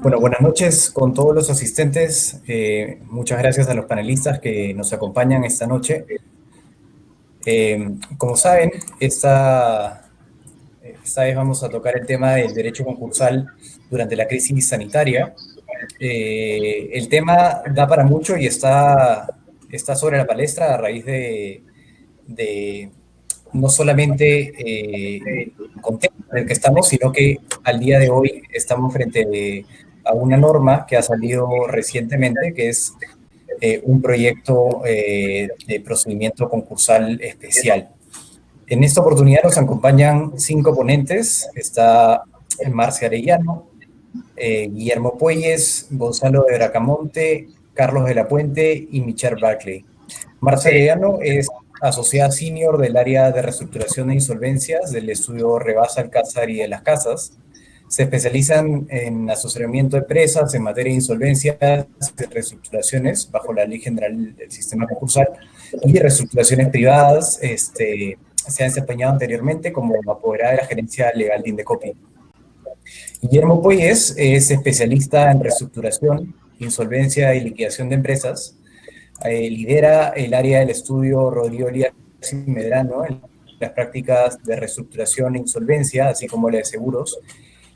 Bueno, buenas noches con todos los asistentes. Muchas gracias a los panelistas que nos acompañan esta noche. Como saben, esta vez vamos a tocar el tema del derecho concursal durante la crisis sanitaria. El tema da para mucho y está sobre la palestra a raíz de no solamente el contexto en el que estamos, sino que al día de hoy estamos frente a una norma que ha salido recientemente, que es un proyecto de procedimiento concursal especial. En esta oportunidad nos acompañan 5 ponentes. Está Marcia Arellano, Guillermo Puelles, Gonzalo de Bracamonte, Carlos de la Puente y Michelle Barclay. Marcia Arellano es asociada senior del área de reestructuración e insolvencias del estudio Rebasa Alcázar y de las Casas. Se especializan en asesoramiento de empresas en materia de insolvencias y reestructuraciones bajo la Ley General del Sistema Concursal y reestructuraciones privadas. Se ha desempeñado anteriormente como apoderada de la gerencia legal de Indecopi. Guillermo Puelles es especialista en reestructuración, insolvencia y liquidación de empresas. Lidera el área del estudio Rodrigo Elías y Medrano en las prácticas de reestructuración e insolvencia, así como la de seguros,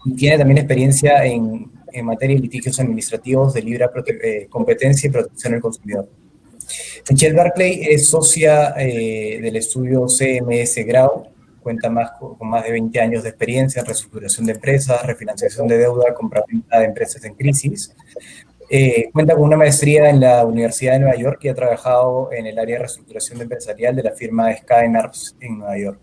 y tiene también experiencia en materia de litigios administrativos de libre competencia y protección del consumidor. Michelle Barclay es socia del estudio CMS Grau, cuenta con más de 20 años de experiencia en reestructuración de empresas, refinanciación de deuda, compraventa de empresas en crisis. Cuenta con una maestría en la Universidad de Nueva York y ha trabajado en el área de reestructuración empresarial de la firma Skadden Arps en Nueva York.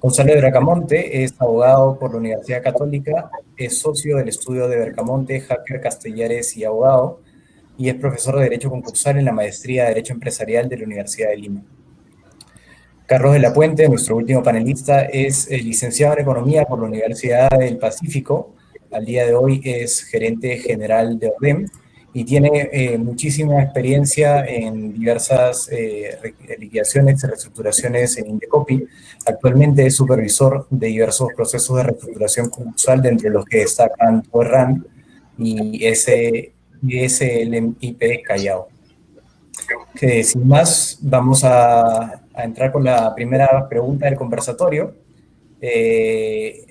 Gonzalo de Bracamonte es abogado por la Universidad Católica, es socio del estudio de Bracamonte, Hacker, Castellares y abogado, y es profesor de Derecho Concursal en la Maestría de Derecho Empresarial de la Universidad de Lima. Carlos de la Puente, nuestro último panelista, es licenciado en Economía por la Universidad del Pacífico. Al día de hoy es gerente general de ORDEM y tiene muchísima experiencia en diversas liquidaciones y reestructuraciones en Indecopi. Actualmente es supervisor de diversos procesos de reestructuración concursal, de entre los que destacan TORRAN y SLMIP Callao. Sin más, vamos a entrar con la primera pregunta del conversatorio.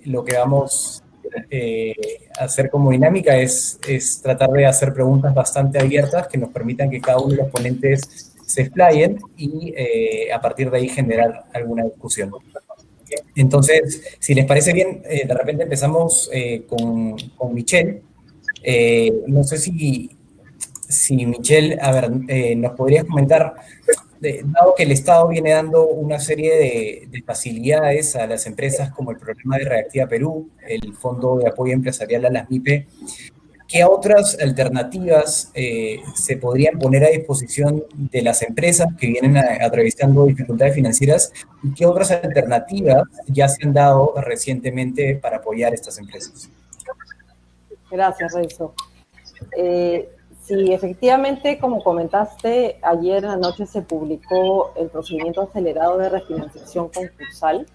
Lo que vamos a hacer como dinámica es tratar de hacer preguntas bastante abiertas que nos permitan que cada uno de los ponentes se explayen y a partir de ahí generar alguna discusión. Entonces, si les parece bien, de repente empezamos con Michelle. No sé si Michelle, a ver, nos podrías comentar, dado que el Estado viene dando una serie de facilidades a las empresas como el programa de Reactiva Perú, el Fondo de Apoyo Empresarial a las MIPE, ¿qué otras alternativas se podrían poner a disposición de las empresas que vienen atravesando dificultades financieras y qué otras alternativas ya se han dado recientemente para apoyar a estas empresas? Gracias, Renzo. Sí, efectivamente, como comentaste, ayer en la noche se publicó el procedimiento acelerado de refinanciación concursal,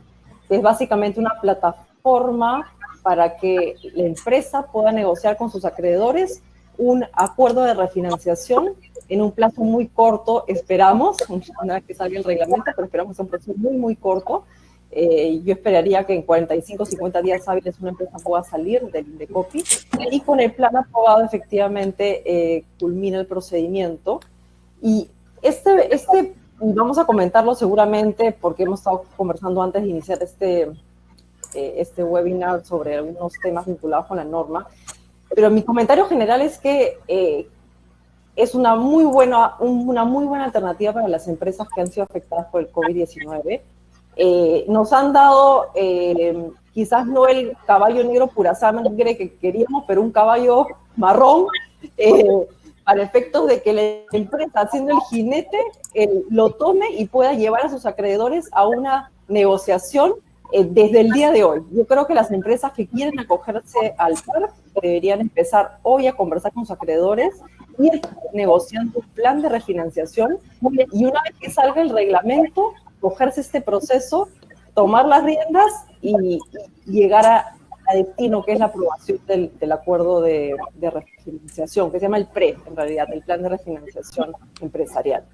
que es básicamente una plataforma para que la empresa pueda negociar con sus acreedores un acuerdo de refinanciación en un plazo muy corto, esperamos, una vez que salga el reglamento, pero esperamos que sea un proceso muy, muy corto. Yo esperaría que en 45 50 días hábiles una empresa pueda salir del Indecopi y con el plan aprobado efectivamente culmina el procedimiento. Y vamos a comentarlo seguramente porque hemos estado conversando antes de iniciar este webinar sobre algunos temas vinculados con la norma, pero mi comentario general es que es una muy buena alternativa para las empresas que han sido afectadas por el COVID-19. Nos han dado quizás no el caballo negro pura sangre que queríamos, pero un caballo marrón para efectos de que la empresa, siendo el jinete, lo tome y pueda llevar a sus acreedores a una negociación desde el día de hoy. Yo creo que las empresas que quieren acogerse al PAR deberían empezar hoy a conversar con sus acreedores, ir negociando un plan de refinanciación y una vez que salga el reglamento, cogerse este proceso, tomar las riendas y llegar destino, que es la aprobación del acuerdo de refinanciación, que se llama el PRE, en realidad, el Plan de Refinanciación Empresarial.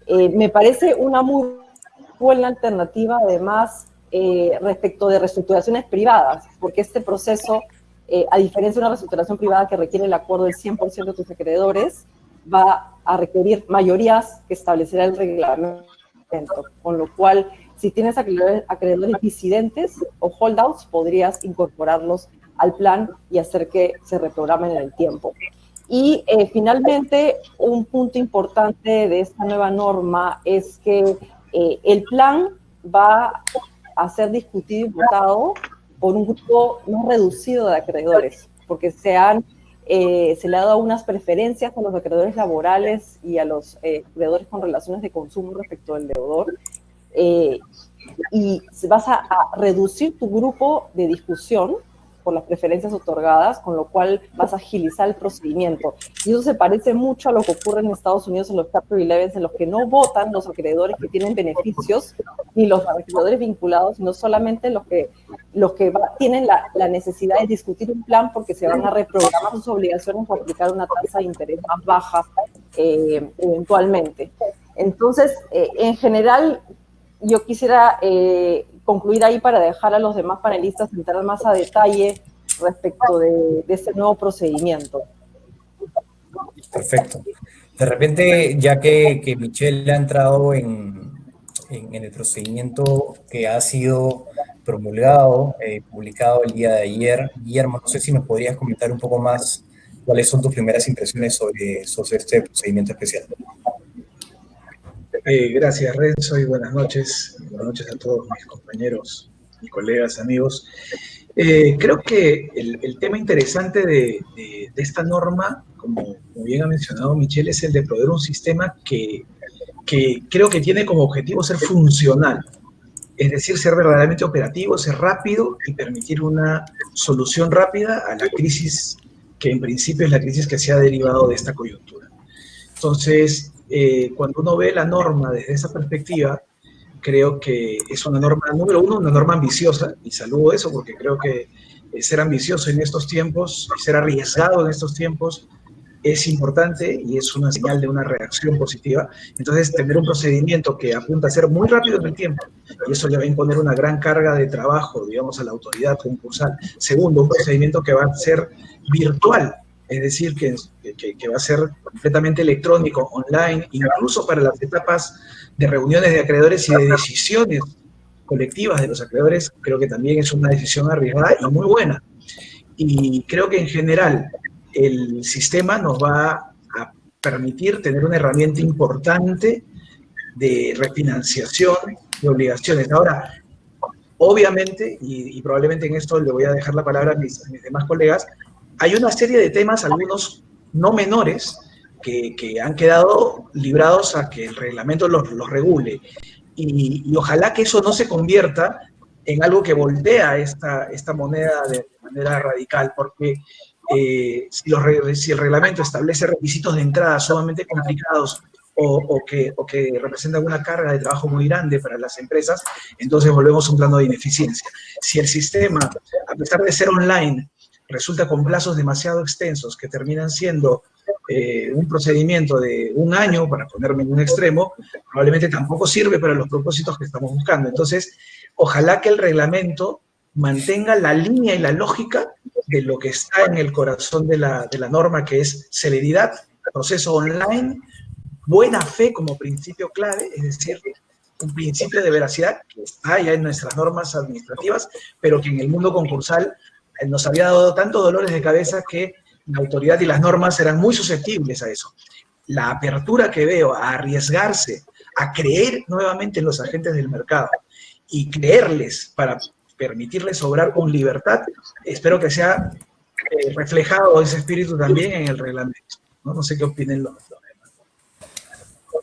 Me parece una muy buena alternativa, además, respecto de reestructuraciones privadas, porque este proceso, a diferencia de una reestructuración privada que requiere el acuerdo del 100% de tus acreedores, va a requerir mayorías que establecerá el reglamento, con lo cual, si tienes acreedores disidentes o holdouts, podrías incorporarlos al plan y hacer que se reprogramen en el tiempo. Y finalmente, un punto importante de esta nueva norma es que el plan va a ser discutido y votado por un grupo no reducido de acreedores, porque se le ha dado unas preferencias a los acreedores laborales y a los acreedores con relaciones de consumo respecto del deudor, y vas a reducir tu grupo de discusión por las preferencias otorgadas, con lo cual vas a agilizar el procedimiento. Y eso se parece mucho a lo que ocurre en Estados Unidos en los Chapter 11, en los que no votan los acreedores que tienen beneficios ni los acreedores vinculados, sino solamente los que tienen la necesidad de discutir un plan porque se van a reprogramar sus obligaciones o aplicar una tasa de interés más baja eventualmente. Entonces, en general, yo quisiera concluir ahí para dejar a los demás panelistas entrar más a detalle respecto de este nuevo procedimiento. Perfecto. De repente, ya que Michelle ha entrado en el procedimiento que ha sido promulgado, publicado el día de ayer, Guillermo, no sé si nos podrías comentar un poco más cuáles son tus primeras impresiones sobre este procedimiento especial. Gracias, Renzo, y buenas noches. Buenas noches a todos mis compañeros, mis colegas, amigos. Creo que el tema interesante de esta norma, como bien ha mencionado Michelle, es el de proveer un sistema que creo que tiene como objetivo ser funcional, es decir, ser verdaderamente operativo, ser rápido y permitir una solución rápida a la crisis que en principio es la crisis que se ha derivado de esta coyuntura. Entonces, cuando uno ve la norma desde esa perspectiva, creo que es una norma, número uno, una norma ambiciosa, y saludo eso porque creo que ser ambicioso en estos tiempos, ser arriesgado en estos tiempos, es importante y es una señal de una reacción positiva. Entonces, tener un procedimiento que apunta a ser muy rápido en el tiempo, y eso le va a imponer una gran carga de trabajo, digamos, a la autoridad concursal. Segundo, un procedimiento que va a ser virtual, es decir, que va a ser completamente electrónico, online, incluso para las etapas de reuniones de acreedores y de decisiones colectivas de los acreedores. Creo que también es una decisión arriesgada y muy buena. Y creo que en general el sistema nos va a permitir tener una herramienta importante de refinanciación de obligaciones. Ahora, obviamente, y probablemente en esto le voy a dejar la palabra a mis demás colegas, hay una serie de temas, algunos no menores, que han quedado librados a que el reglamento los regule. Y ojalá que eso no se convierta en algo que voltea esta moneda de manera radical, porque si el reglamento establece requisitos de entrada sumamente complicados o que representan una carga de trabajo muy grande para las empresas, entonces volvemos a un plano de ineficiencia. Si el sistema, a pesar de ser online, resulta con plazos demasiado extensos que terminan siendo un procedimiento de un año, para ponerme en un extremo, probablemente tampoco sirve para los propósitos que estamos buscando. Entonces, ojalá que el reglamento mantenga la línea y la lógica de lo que está en el corazón de la norma, que es celeridad, proceso online, buena fe como principio clave, es decir, un principio de veracidad que está ya en nuestras normas administrativas, pero que en el mundo concursal nos había dado tantos dolores de cabeza que la autoridad y las normas eran muy susceptibles a eso. La apertura que veo a arriesgarse, a creer nuevamente en los agentes del mercado y creerles para permitirles obrar con libertad, espero que sea reflejado ese espíritu también en el reglamento. No sé qué opinen los demás.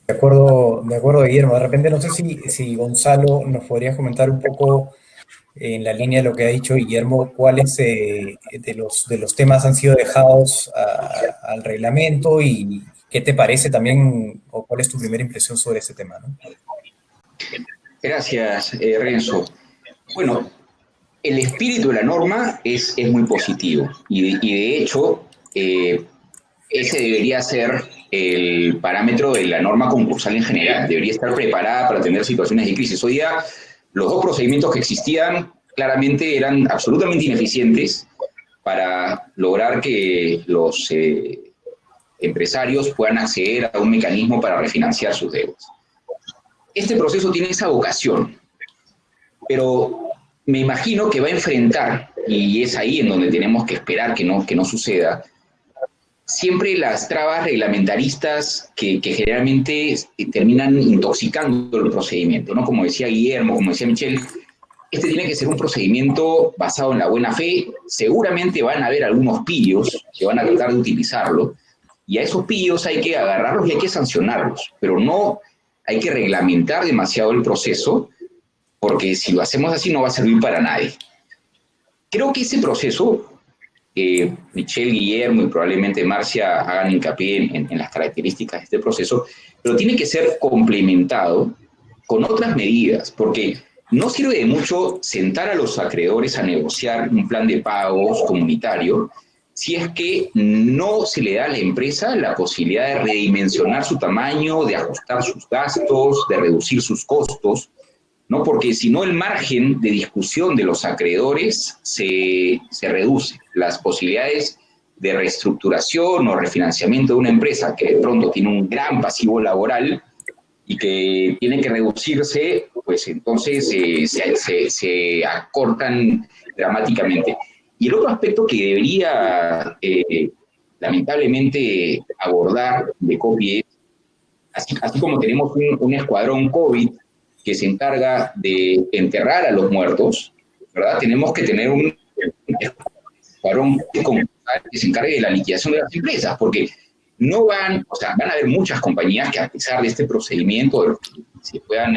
De acuerdo, Guillermo. De repente, no sé si Gonzalo nos podrías comentar un poco en la línea de lo que ha dicho Guillermo, cuáles de los temas han sido dejados al reglamento y qué te parece también, o cuál es tu primera impresión sobre este tema, ¿no? Gracias, Renzo. Bueno, El espíritu de la norma es muy positivo y de hecho ese debería ser el parámetro de la norma concursal en general. Debería estar preparada para atender situaciones de crisis. Hoy día los dos procedimientos que existían claramente eran absolutamente ineficientes para lograr que los empresarios puedan acceder a un mecanismo para refinanciar sus deudas. Este proceso tiene esa vocación, pero me imagino que va a enfrentar, y es ahí en donde tenemos que esperar que no suceda, siempre las trabas reglamentaristas que generalmente terminan intoxicando el procedimiento, ¿no? Como decía Guillermo, como decía Michelle, este tiene que ser un procedimiento basado en la buena fe. Seguramente van a haber algunos pillos que van a tratar de utilizarlo, y a esos pillos hay que agarrarlos y hay que sancionarlos, pero no hay que reglamentar demasiado el proceso, porque si lo hacemos así no va a servir para nadie. Creo que ese proceso, Michelle, Guillermo y probablemente Marcia hagan hincapié en las características de este proceso, pero tiene que ser complementado con otras medidas, porque no sirve de mucho sentar a los acreedores a negociar un plan de pagos comunitario si es que no se le da a la empresa la posibilidad de redimensionar su tamaño, de ajustar sus gastos, de reducir sus costos, ¿no? Porque si no, el margen de discusión de los acreedores se reduce. Las posibilidades de reestructuración o refinanciamiento de una empresa que de pronto tiene un gran pasivo laboral y que tiene que reducirse, pues entonces se acortan dramáticamente. Y el otro aspecto que debería lamentablemente abordar Indecopi es, así como tenemos un escuadrón COVID que se encarga de enterrar a los muertos, ¿verdad? Tenemos que tener un escuadrón que se encargue de la liquidación de las empresas, porque no van a haber muchas compañías que a pesar de este procedimiento, de lo que se puedan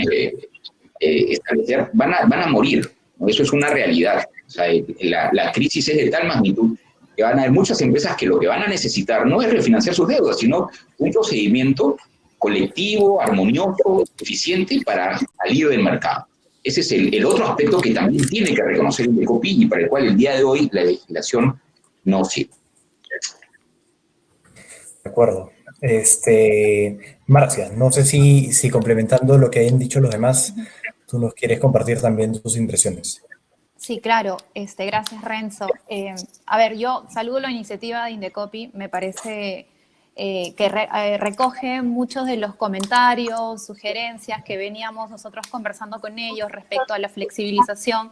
establecer, van a morir, ¿no? Eso es una realidad. O sea, la crisis es de tal magnitud que van a haber muchas empresas que lo que van a necesitar no es refinanciar sus deudas, sino un procedimiento colectivo, armonioso, eficiente para salir del mercado. Ese es el otro aspecto que también tiene que reconocer el Indecopi y para el cual el día de hoy la legislación no sirve. De acuerdo. Marcia, no sé si complementando lo que hayan dicho los demás, tú nos quieres compartir también tus impresiones. Sí, claro. Gracias, Renzo. A ver, yo saludo la iniciativa de Indecopi. Me parece que recoge muchos de los comentarios, sugerencias que veníamos nosotros conversando con ellos respecto a la flexibilización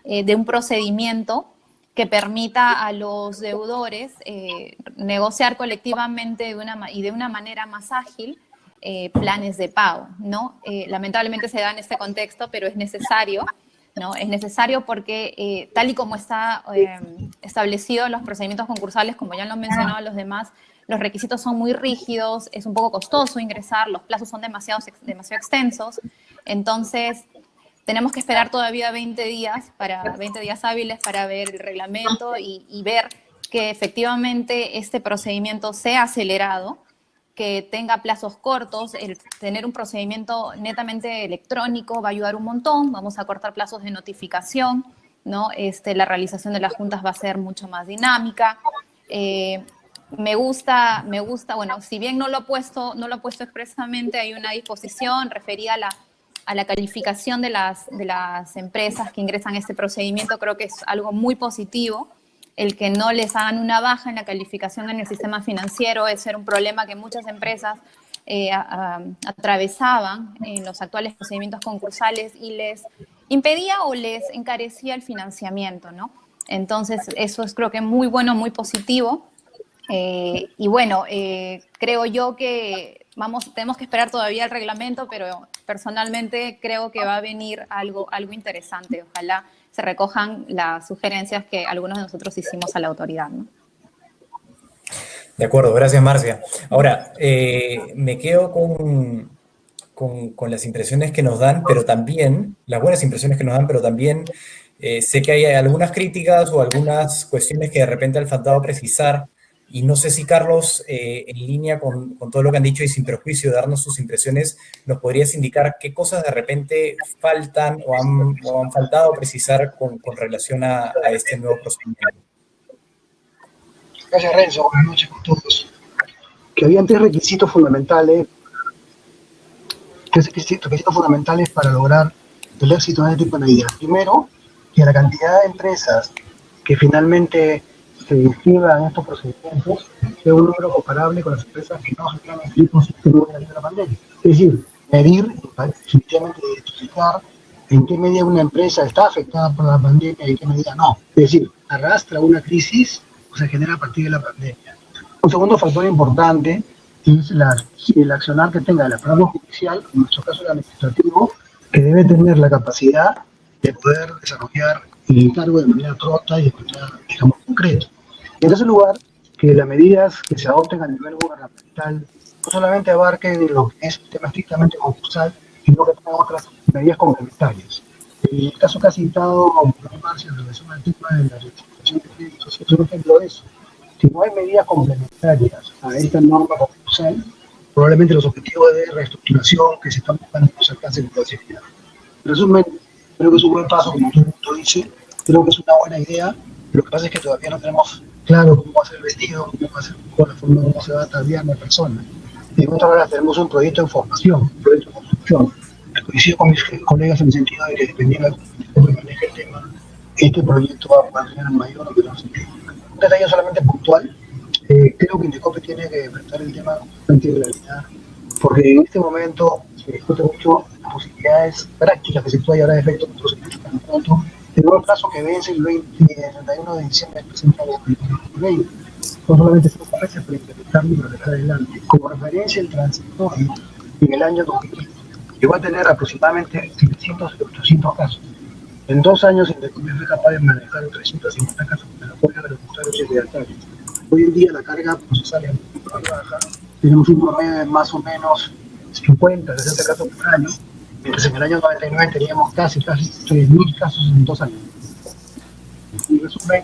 de un procedimiento que permita a los deudores negociar colectivamente de una manera más ágil planes de pago, ¿no? Lamentablemente se da en este contexto, pero es necesario, ¿no? Es necesario porque tal y como está establecido los procedimientos concursales, como ya lo han mencionado los demás, los requisitos son muy rígidos, es un poco costoso ingresar, los plazos son demasiado extensos, entonces tenemos que esperar todavía 20 días hábiles para ver el reglamento y ver que efectivamente este procedimiento sea acelerado, que tenga plazos cortos. El tener un procedimiento netamente electrónico va a ayudar un montón, vamos a cortar plazos de notificación, ¿no? La realización de las juntas va a ser mucho más dinámica. Me gusta, bueno, si bien no lo he puesto expresamente, hay una disposición referida a la calificación de las empresas que ingresan a este procedimiento. Creo que es algo muy positivo. El que no les hagan una baja en la calificación en el sistema financiero es un problema que muchas empresas atravesaban en los actuales procedimientos concursales y les impedía o les encarecía el financiamiento, ¿no? Entonces, eso es creo que muy bueno, muy positivo. Y bueno, creo yo que tenemos que esperar todavía el reglamento, pero personalmente creo que va a venir algo interesante. Ojalá se recojan las sugerencias que algunos de nosotros hicimos a la autoridad, ¿no? De acuerdo, gracias, Marcia. Ahora, me quedo con las impresiones que nos dan, pero también, las buenas impresiones que nos dan, pero también sé que hay algunas críticas o algunas cuestiones que de repente han faltado precisar Y no sé si Carlos, en línea con todo lo que han dicho y sin perjuicio de darnos sus impresiones, nos podrías indicar qué cosas de repente faltan o han faltado precisar con relación a este nuevo procedimiento. Gracias, Renzo. Buenas noches con todos. Que habían tres requisitos fundamentales para lograr el éxito de este tipo de medidas. Primero, que la cantidad de empresas que finalmente se inscriban en estos procedimientos sea un número comparable con las empresas que no se quedan inscritos en la pandemia. Es decir, medir y definitivamente identificar en qué medida una empresa está afectada por la pandemia y en qué medida no. Es decir, arrastra una crisis o se genera a partir de la pandemia. Un segundo factor importante es el accionar que tenga el aparato judicial, en nuestro caso el administrativo, que debe tener la capacidad de poder desarrollar el encargo de manera pronta y de manera, digamos, concreta. En tercer lugar, que las medidas que se adopten a nivel gubernamental no solamente abarquen lo que es el tema estrictamente concursal, sino que tengan otras medidas complementarias. El caso que ha citado Marcia en relación al tema de la reestructuración de créditos es un ejemplo de eso. Si no hay medidas complementarias a esta norma concursal, probablemente los objetivos de reestructuración que se están buscando no se alcancen con facilidad. En resumen, creo que es un buen paso, como todo el mundo dice, creo que es una buena idea. Lo que pasa es que todavía no tenemos claro cómo va a ser el vestido, cómo va a ser la forma, cómo se va a ataviar la persona. Y en otra hora tenemos un proyecto en formación, un proyecto de construcción. Coincido con mis colegas en el sentido de que dependiendo de cómo maneje el tema, este proyecto va a poder tener mayor o menor sentido. Un detalle solamente puntual, creo que Indecopi tiene que enfrentar el tema con bastante regularidad, porque en este momento se discute mucho las posibilidades prácticas que se puede llevar a efecto con procedimientos tan pronto. Tengo el plazo que vence el 31 de diciembre del presente año 2020. Son solamente 5 meses para implementarlo y para dejar adelante. Como referencia, el transitorio en el año 2020 llegó a tener aproximadamente 700 y 800 casos. En 2 años, Indecopi fue capaz de manejar 350 casos con el apoyo de los usuarios y redactarios. Hoy en día la carga procesal es muy baja. Tenemos un promedio de más o menos 50, 60 casos por año, mientras en el año 99 teníamos casi 3.000 casos en 2 años. En resumen,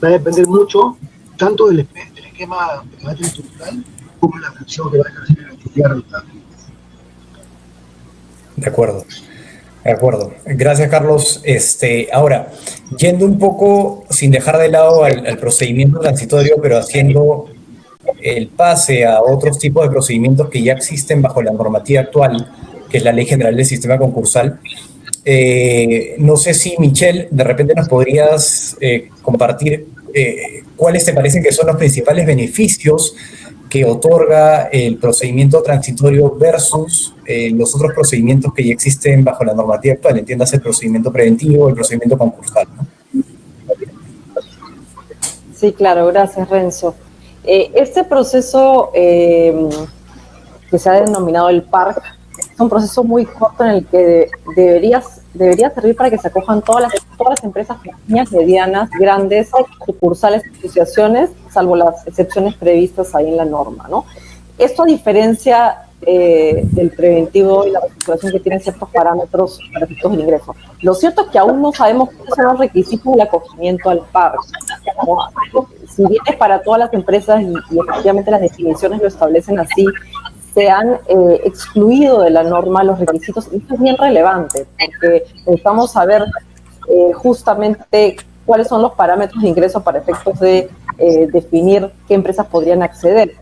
va a depender mucho tanto del esquema de carácter estructural como de la función que va a ejercer en la actividad rentable. De acuerdo. De acuerdo. Gracias, Carlos. Ahora, yendo un poco, sin dejar de lado al procedimiento transitorio, pero haciendo el pase a otros tipos de procedimientos que ya existen bajo la normativa actual, que es la Ley General del Sistema Concursal. No sé si, Michelle, de repente nos podrías compartir cuáles te parecen que son los principales beneficios que otorga el procedimiento transitorio versus los otros procedimientos que ya existen bajo la normativa actual, entiéndase el procedimiento preventivo, el procedimiento concursal, ¿no? Sí, claro, gracias, Renzo. Este proceso que se ha denominado el PARC es un proceso muy corto en el que debería servir para que se acojan todas las empresas pequeñas, medianas, grandes, sucursales, asociaciones, salvo las excepciones previstas ahí en la norma, ¿no? Esto a diferencia del preventivo y la reestructuración que tienen ciertos parámetros para efectos del ingreso. Lo cierto es que aún no sabemos cuáles son los requisitos del acogimiento al PARC. Si bien es para todas las empresas y efectivamente las definiciones lo establecen así, se han excluido de la norma los requisitos, y esto es bien relevante, porque necesitamos saber justamente cuáles son los parámetros de ingreso para efectos de definir qué empresas podrían acceder.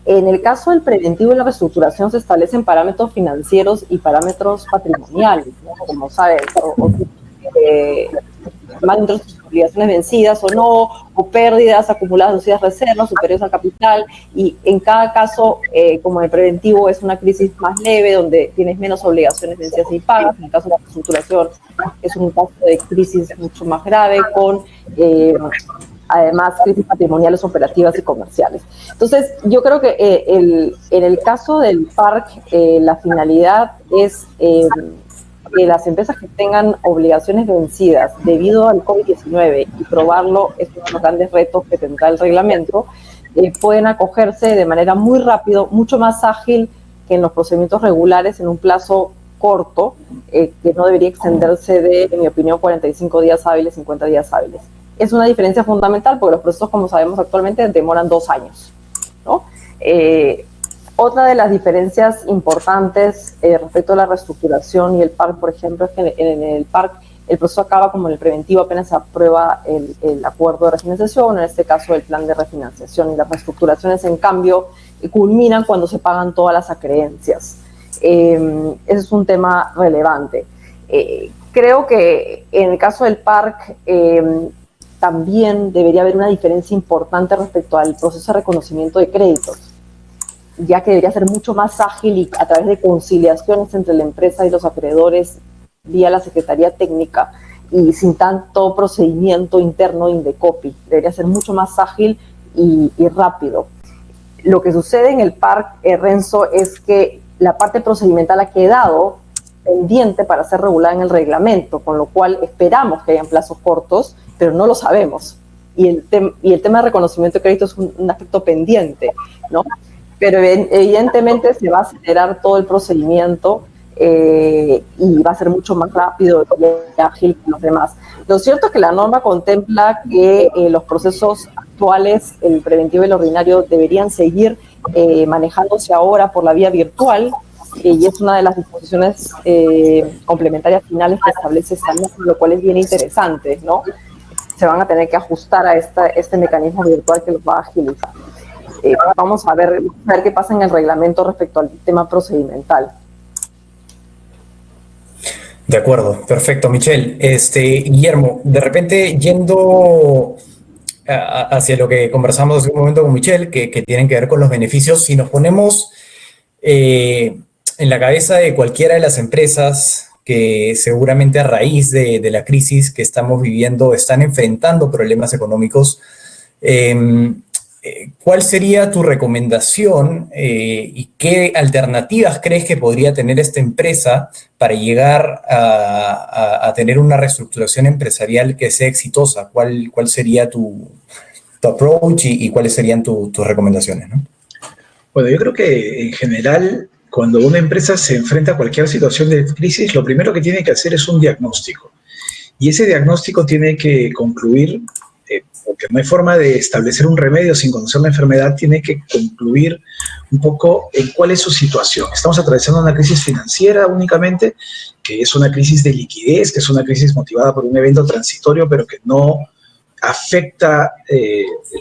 En el caso del preventivo y la reestructuración se establecen parámetros financieros y parámetros patrimoniales, ¿no? Como sabes, más dentro de sus obligaciones vencidas o no, o pérdidas acumuladas, reducidas reservas, superiores al capital, y en cada caso, como en el preventivo es una crisis más leve, donde tienes menos obligaciones vencidas y pagas, en el caso de la reestructuración es un caso de crisis mucho más grave, con además crisis patrimoniales, operativas y comerciales. Entonces, yo creo que en el caso del PARC, la finalidad es que las empresas que tengan obligaciones vencidas debido al COVID-19 y probarlo es uno de los grandes retos que tendrá el reglamento, pueden acogerse de manera muy rápido, mucho más ágil que en los procedimientos regulares en un plazo corto, que no debería extenderse de, en mi opinión, 45 días hábiles, 50 días hábiles. Es una diferencia fundamental porque los procesos, como sabemos actualmente, demoran 2 años, ¿no? Otra de las diferencias importantes respecto a la reestructuración y el PARC, por ejemplo, es que en el PARC el proceso acaba como en el preventivo, apenas se aprueba el acuerdo de refinanciación, en este caso el plan de refinanciación, y las reestructuraciones, en cambio, culminan cuando se pagan todas las acreencias. Ese es un tema relevante. Creo que en el caso del PARC también debería haber una diferencia importante respecto al proceso de reconocimiento de créditos, ya que debería ser mucho más ágil y a través de conciliaciones entre la empresa y los acreedores vía la Secretaría Técnica y sin tanto procedimiento interno de Indecopi. Debería ser mucho más ágil y rápido. Lo que sucede en el PARC, Renzo, es que la parte procedimental ha quedado pendiente para ser regulada en el reglamento, con lo cual esperamos que hayan plazos cortos, pero no lo sabemos. Y el tema de reconocimiento de crédito es un aspecto pendiente, ¿no? Pero evidentemente se va a acelerar todo el procedimiento y va a ser mucho más rápido y ágil que los demás. Lo cierto es que la norma contempla que los procesos actuales, el preventivo y el ordinario, deberían seguir manejándose ahora por la vía virtual, y es una de las disposiciones complementarias finales que establece esta norma, lo cual es bien interesante, ¿no? Se van a tener que ajustar a este mecanismo virtual que los va a agilizar. Vamos a ver qué pasa en el reglamento respecto al tema procedimental. De acuerdo, perfecto, Michelle. Guillermo, de repente yendo hacia lo que conversamos hace un momento con Michelle, que tienen que ver con los beneficios, si nos ponemos en la cabeza de cualquiera de las empresas que seguramente a raíz de la crisis que estamos viviendo están enfrentando problemas económicos, ¿cuál sería tu recomendación y qué alternativas crees que podría tener esta empresa para llegar a tener una reestructuración empresarial que sea exitosa? ¿Cuál sería tu approach y cuáles serían tus recomendaciones, ¿no? Bueno, yo creo que en general, cuando una empresa se enfrenta a cualquier situación de crisis, lo primero que tiene que hacer es un diagnóstico. Y ese diagnóstico tiene que concluir, porque no hay forma de establecer un remedio sin conocer la enfermedad, tiene que concluir un poco en cuál es su situación. Estamos atravesando una crisis financiera únicamente, que es una crisis de liquidez, que es una crisis motivada por un evento transitorio, pero que no afecta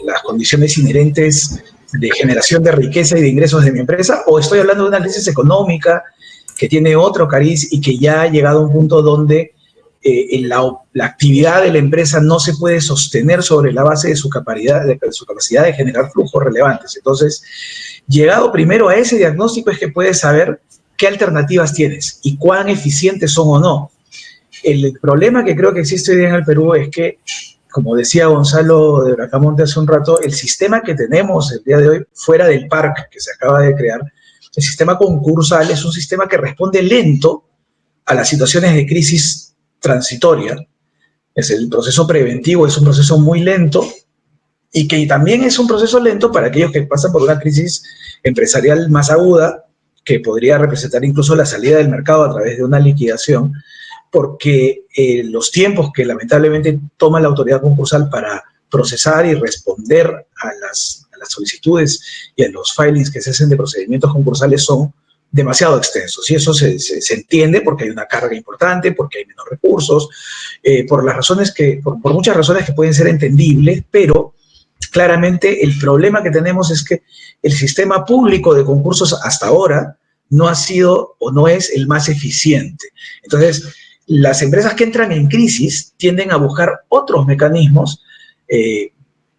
las condiciones inherentes de generación de riqueza y de ingresos de mi empresa, o estoy hablando de una crisis económica que tiene otro cariz y que ya ha llegado a un punto donde la actividad de la empresa no se puede sostener sobre la base de su capacidad de generar flujos relevantes. Entonces, llegado primero a ese diagnóstico es que puedes saber qué alternativas tienes y cuán eficientes son o no. El problema que creo que existe hoy día en el Perú es que, como decía Gonzalo de Bracamonte hace un rato, el sistema que tenemos el día de hoy, fuera del PARC que se acaba de crear, el sistema concursal es un sistema que responde lento a las situaciones de crisis transitoria. Es el proceso preventivo, es un proceso muy lento y que también es un proceso lento para aquellos que pasan por una crisis empresarial más aguda, que podría representar incluso la salida del mercado a través de una liquidación, porque los tiempos que lamentablemente toma la autoridad concursal para procesar y responder a las solicitudes y a los filings que se hacen de procedimientos concursales son demasiado extensos. Y eso se entiende porque hay una carga importante, porque hay menos recursos, por muchas razones que pueden ser entendibles, pero claramente el problema que tenemos es que el sistema público de concursos hasta ahora no ha sido o no es el más eficiente. Entonces, las empresas que entran en crisis tienden a buscar otros mecanismos,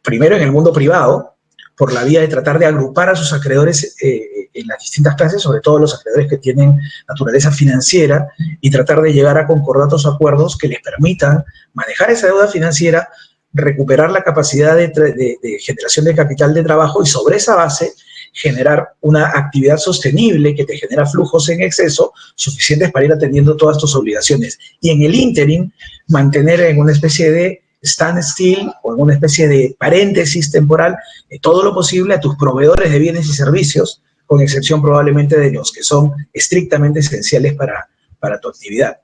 primero en el mundo privado, por la vía de tratar de agrupar a sus acreedores en las distintas clases, sobre todo los acreedores que tienen naturaleza financiera, y tratar de llegar a concordatos o acuerdos que les permitan manejar esa deuda financiera, recuperar la capacidad de generación de capital de trabajo y sobre esa base generar una actividad sostenible que te genera flujos en exceso suficientes para ir atendiendo todas tus obligaciones. Y en el ínterin, mantener en una especie de standstill o en una especie de paréntesis temporal todo lo posible a tus proveedores de bienes y servicios, con excepción probablemente de los que son estrictamente esenciales para tu actividad.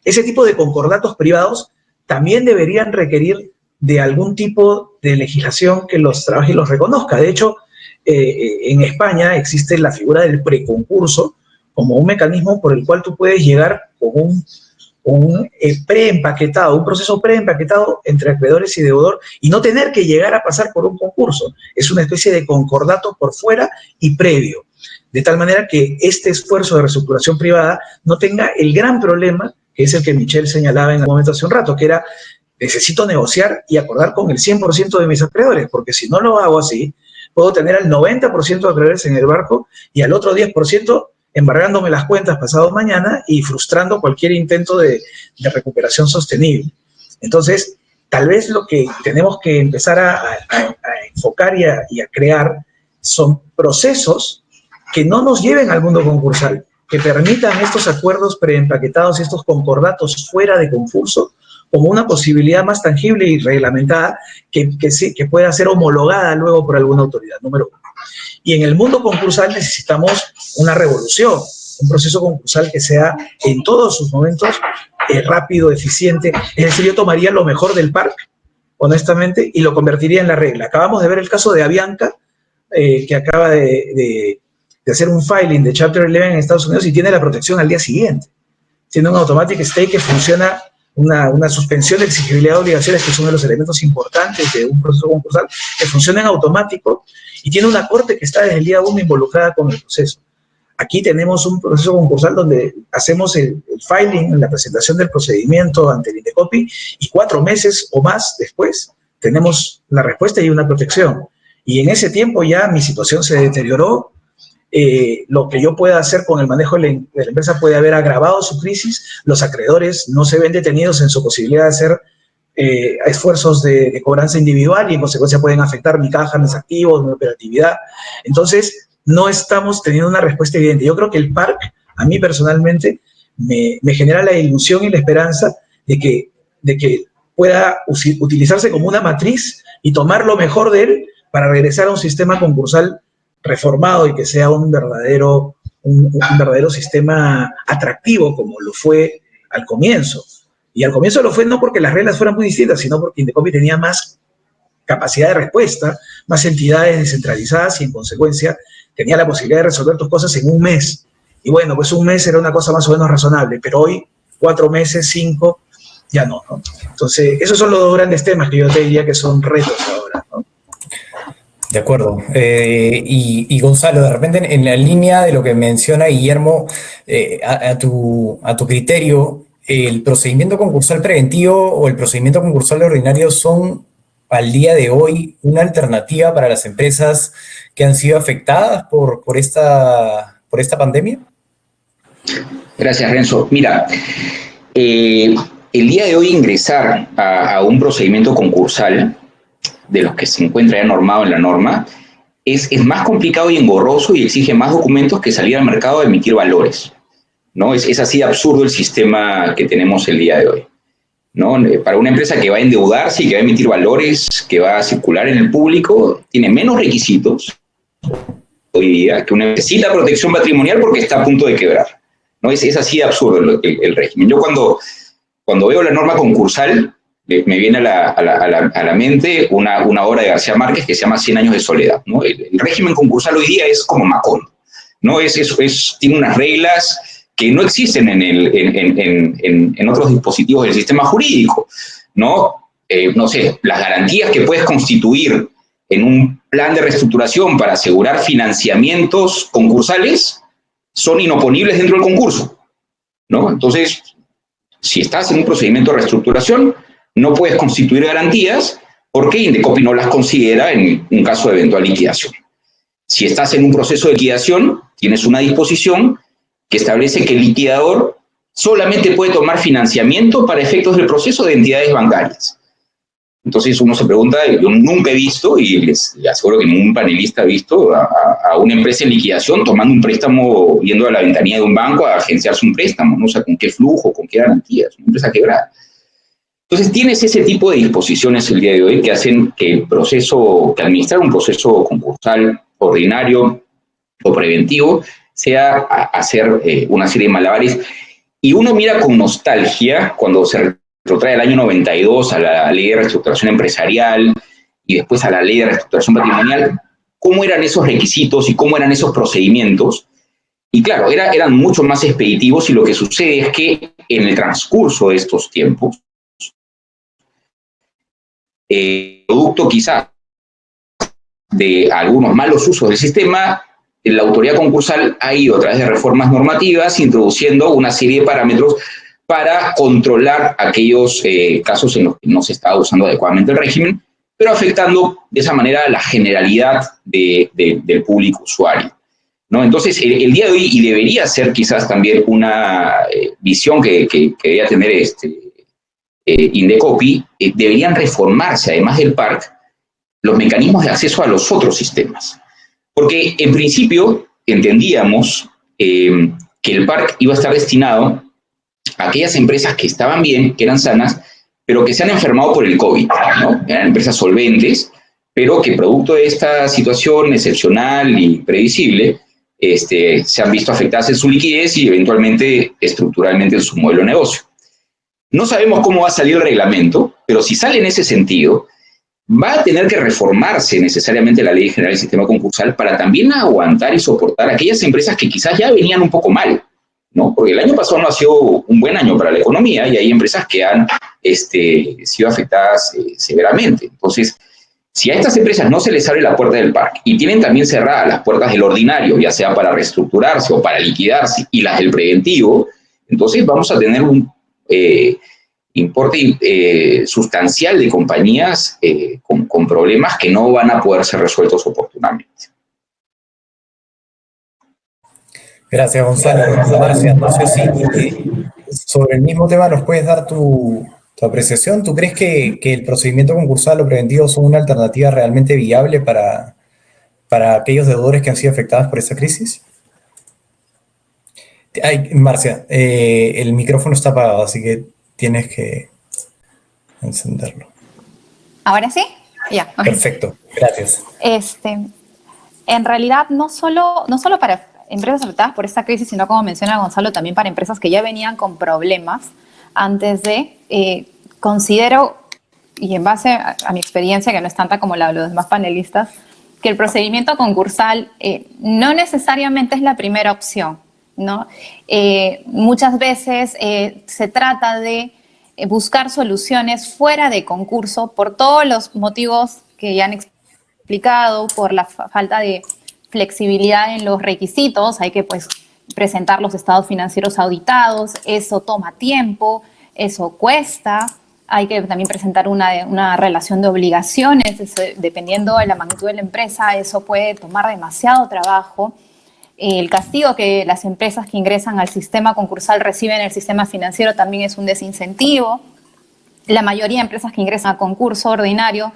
Ese tipo de concordatos privados también deberían requerir de algún tipo de legislación que los trabaje y los reconozca. De hecho, en España existe la figura del preconcurso como un mecanismo por el cual tú puedes llegar con un preempaquetado, un proceso preempaquetado entre acreedores y deudor y no tener que llegar a pasar por un concurso. Es una especie de concordato por fuera y previo, de tal manera que este esfuerzo de reestructuración privada no tenga el gran problema, que es el que Michelle señalaba en el momento hace un rato, que era, necesito negociar y acordar con el 100% de mis acreedores, porque si no lo hago así, puedo tener al 90% de acreedores en el barco y al otro 10% embargándome las cuentas pasado mañana y frustrando cualquier intento de recuperación sostenible. Entonces, tal vez lo que tenemos que empezar a enfocar y a crear son procesos que no nos lleven al mundo concursal, que permitan estos acuerdos preempaquetados, estos concordatos fuera de concurso, como una posibilidad más tangible y reglamentada que pueda ser homologada luego por alguna autoridad, número uno. Y en el mundo concursal necesitamos una revolución, un proceso concursal que sea en todos sus momentos rápido, eficiente. Es decir, yo tomaría lo mejor del parque, honestamente, y lo convertiría en la regla. Acabamos de ver el caso de Avianca, que acaba de hacer un filing de Chapter 11 en Estados Unidos y tiene la protección al día siguiente. Tiene un automatic stay que funciona, una suspensión de exigibilidad de obligaciones, que es uno de los elementos importantes de un proceso concursal, que funciona en automático y tiene una corte que está desde el día 1 involucrada con el proceso. Aquí tenemos un proceso concursal donde hacemos el filing, la presentación del procedimiento ante el INDECOPI y 4 meses o más después tenemos la respuesta y una protección. Y en ese tiempo ya mi situación se deterioró. Lo que yo pueda hacer con el manejo de la empresa puede haber agravado su crisis. Los acreedores no se ven detenidos en su posibilidad de hacer esfuerzos de cobranza individual y en consecuencia pueden afectar mi caja, mis activos, mi operatividad. Entonces, no estamos teniendo una respuesta evidente. Yo creo que el PARC, a mí personalmente, me genera la ilusión y la esperanza de que pueda utilizarse como una matriz y tomar lo mejor de él para regresar a un sistema concursal reformado y que sea un verdadero sistema atractivo como lo fue al comienzo. Y al comienzo lo fue no porque las reglas fueran muy distintas, sino porque Indecopi tenía más capacidad de respuesta, más entidades descentralizadas y en consecuencia tenía la posibilidad de resolver tus cosas en un mes. Y bueno, pues un mes era una cosa más o menos razonable, pero hoy 4 meses, 5, ya no, ¿no? Entonces, esos son los 2 grandes temas que yo te diría que son retos ahora, ¿no? De acuerdo. Y Gonzalo, de repente en la línea de lo que menciona Guillermo, a tu criterio, ¿el procedimiento concursal preventivo o el procedimiento concursal ordinario son al día de hoy una alternativa para las empresas que han sido afectadas por esta pandemia? Gracias, Renzo. Mira, el día de hoy ingresar a un procedimiento concursal de los que se encuentra ya normado en la norma, es más complicado y engorroso y exige más documentos que salir al mercado a emitir valores, ¿no? Es así de absurdo el sistema que tenemos el día de hoy, ¿no? Para una empresa que va a endeudarse y que va a emitir valores, que va a circular en el público, tiene menos requisitos hoy día que una necesita protección patrimonial porque está a punto de quebrar, ¿no? Es así de absurdo el régimen. Yo cuando veo la norma concursal, me viene a la mente una obra de García Márquez que se llama 100 años de soledad, ¿no? El régimen concursal hoy día es como Macondo, ¿no? Tiene unas reglas que no existen en otros dispositivos del sistema jurídico, ¿no? No sé, las garantías que puedes constituir en un plan de reestructuración para asegurar financiamientos concursales son inoponibles dentro del concurso, ¿no? Entonces, si estás en un procedimiento de reestructuración, no puedes constituir garantías porque Indecopi no las considera en un caso de eventual liquidación. Si estás en un proceso de liquidación, tienes una disposición que establece que el liquidador solamente puede tomar financiamiento para efectos del proceso de entidades bancarias. Entonces uno se pregunta, yo nunca he visto, y les aseguro que ningún panelista ha visto, a una empresa en liquidación tomando un préstamo, yendo a la ventanilla de un banco a agenciarse un préstamo, ¿no? O sea, ¿con qué flujo, con qué garantías? Una empresa quebrada. Entonces tienes ese tipo de disposiciones el día de hoy que hacen que administrar un proceso concursal ordinario o preventivo sea hacer una serie de malabares. Y uno mira con nostalgia cuando se retrotrae al año 92 a la ley de reestructuración empresarial y después a la ley de reestructuración patrimonial, cómo eran esos requisitos y cómo eran esos procedimientos. Y claro, eran mucho más expeditivos y lo que sucede es que en el transcurso de estos tiempos, producto quizás de algunos malos usos del sistema, la autoridad concursal ha ido a través de reformas normativas introduciendo una serie de parámetros para controlar aquellos casos en los que no se estaba usando adecuadamente el régimen, pero afectando de esa manera la generalidad del público usuario, ¿no? Entonces, el día de hoy, y debería ser quizás también una visión que debería tener Indecopi, deberían reformarse, además del PARC, los mecanismos de acceso a los otros sistemas. Porque en principio entendíamos que el PARC iba a estar destinado a aquellas empresas que estaban bien, que eran sanas, pero que se han enfermado por el COVID, ¿no? Eran empresas solventes, pero que producto de esta situación excepcional y previsible, se han visto afectadas en su liquidez y eventualmente estructuralmente en su modelo de negocio. No sabemos cómo va a salir el reglamento, pero si sale en ese sentido, va a tener que reformarse necesariamente la Ley General del Sistema Concursal para también aguantar y soportar aquellas empresas que quizás ya venían un poco mal, ¿no? Porque el año pasado no ha sido un buen año para la economía y hay empresas que han sido afectadas severamente. Entonces, si a estas empresas no se les abre la puerta del PARC y tienen también cerradas las puertas del ordinario, ya sea para reestructurarse o para liquidarse, y las del preventivo, entonces vamos a tener un importe sustancial de compañías con problemas que no van a poder ser resueltos oportunamente. Gracias, Gonzalo. Marcia, no sé si sobre el mismo tema nos puedes dar tu apreciación. ¿Tú crees que el procedimiento concursal o preventivo son una alternativa realmente viable para aquellos deudores que han sido afectados por esta crisis? Ay, Marcia, el micrófono está apagado, así que tienes que encenderlo. ¿Ahora sí? Ya. Perfecto, gracias. En realidad, no solo para empresas afectadas por esta crisis, sino como menciona Gonzalo, también para empresas que ya venían con problemas antes de, considero, y en base a mi experiencia, que no es tanta como la de los demás panelistas, que el procedimiento concursal no necesariamente es la primera opción, ¿no? Muchas veces se trata de buscar soluciones fuera de concurso por todos los motivos que ya han explicado, por la falta de flexibilidad en los requisitos, hay que pues presentar los estados financieros auditados, eso toma tiempo, eso cuesta, hay que también presentar una relación de obligaciones, eso, dependiendo de la magnitud de la empresa, eso puede tomar demasiado trabajo. El castigo que las empresas que ingresan al sistema concursal reciben en el sistema financiero también es un desincentivo. La mayoría de empresas que ingresan a concurso ordinario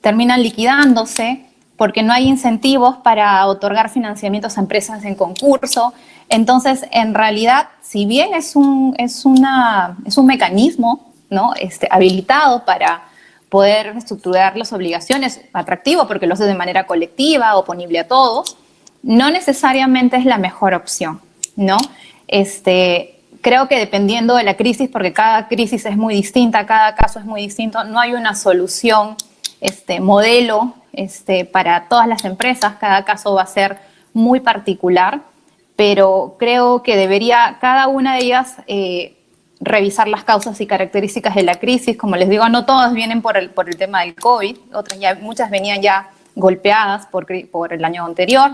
terminan liquidándose porque no hay incentivos para otorgar financiamientos a empresas en concurso. Entonces, en realidad, si bien es un mecanismo, ¿no? Habilitado para poder estructurar las obligaciones, atractivo porque lo hace de manera colectiva, oponible a todos, no necesariamente es la mejor opción, ¿no? Creo que dependiendo de la crisis, porque cada crisis es muy distinta, cada caso es muy distinto, no hay una solución, modelo, para todas las empresas, cada caso va a ser muy particular, pero creo que debería cada una de ellas revisar las causas y características de la crisis. Como les digo, no todas vienen por el tema del COVID, muchas venían ya golpeadas por el año anterior.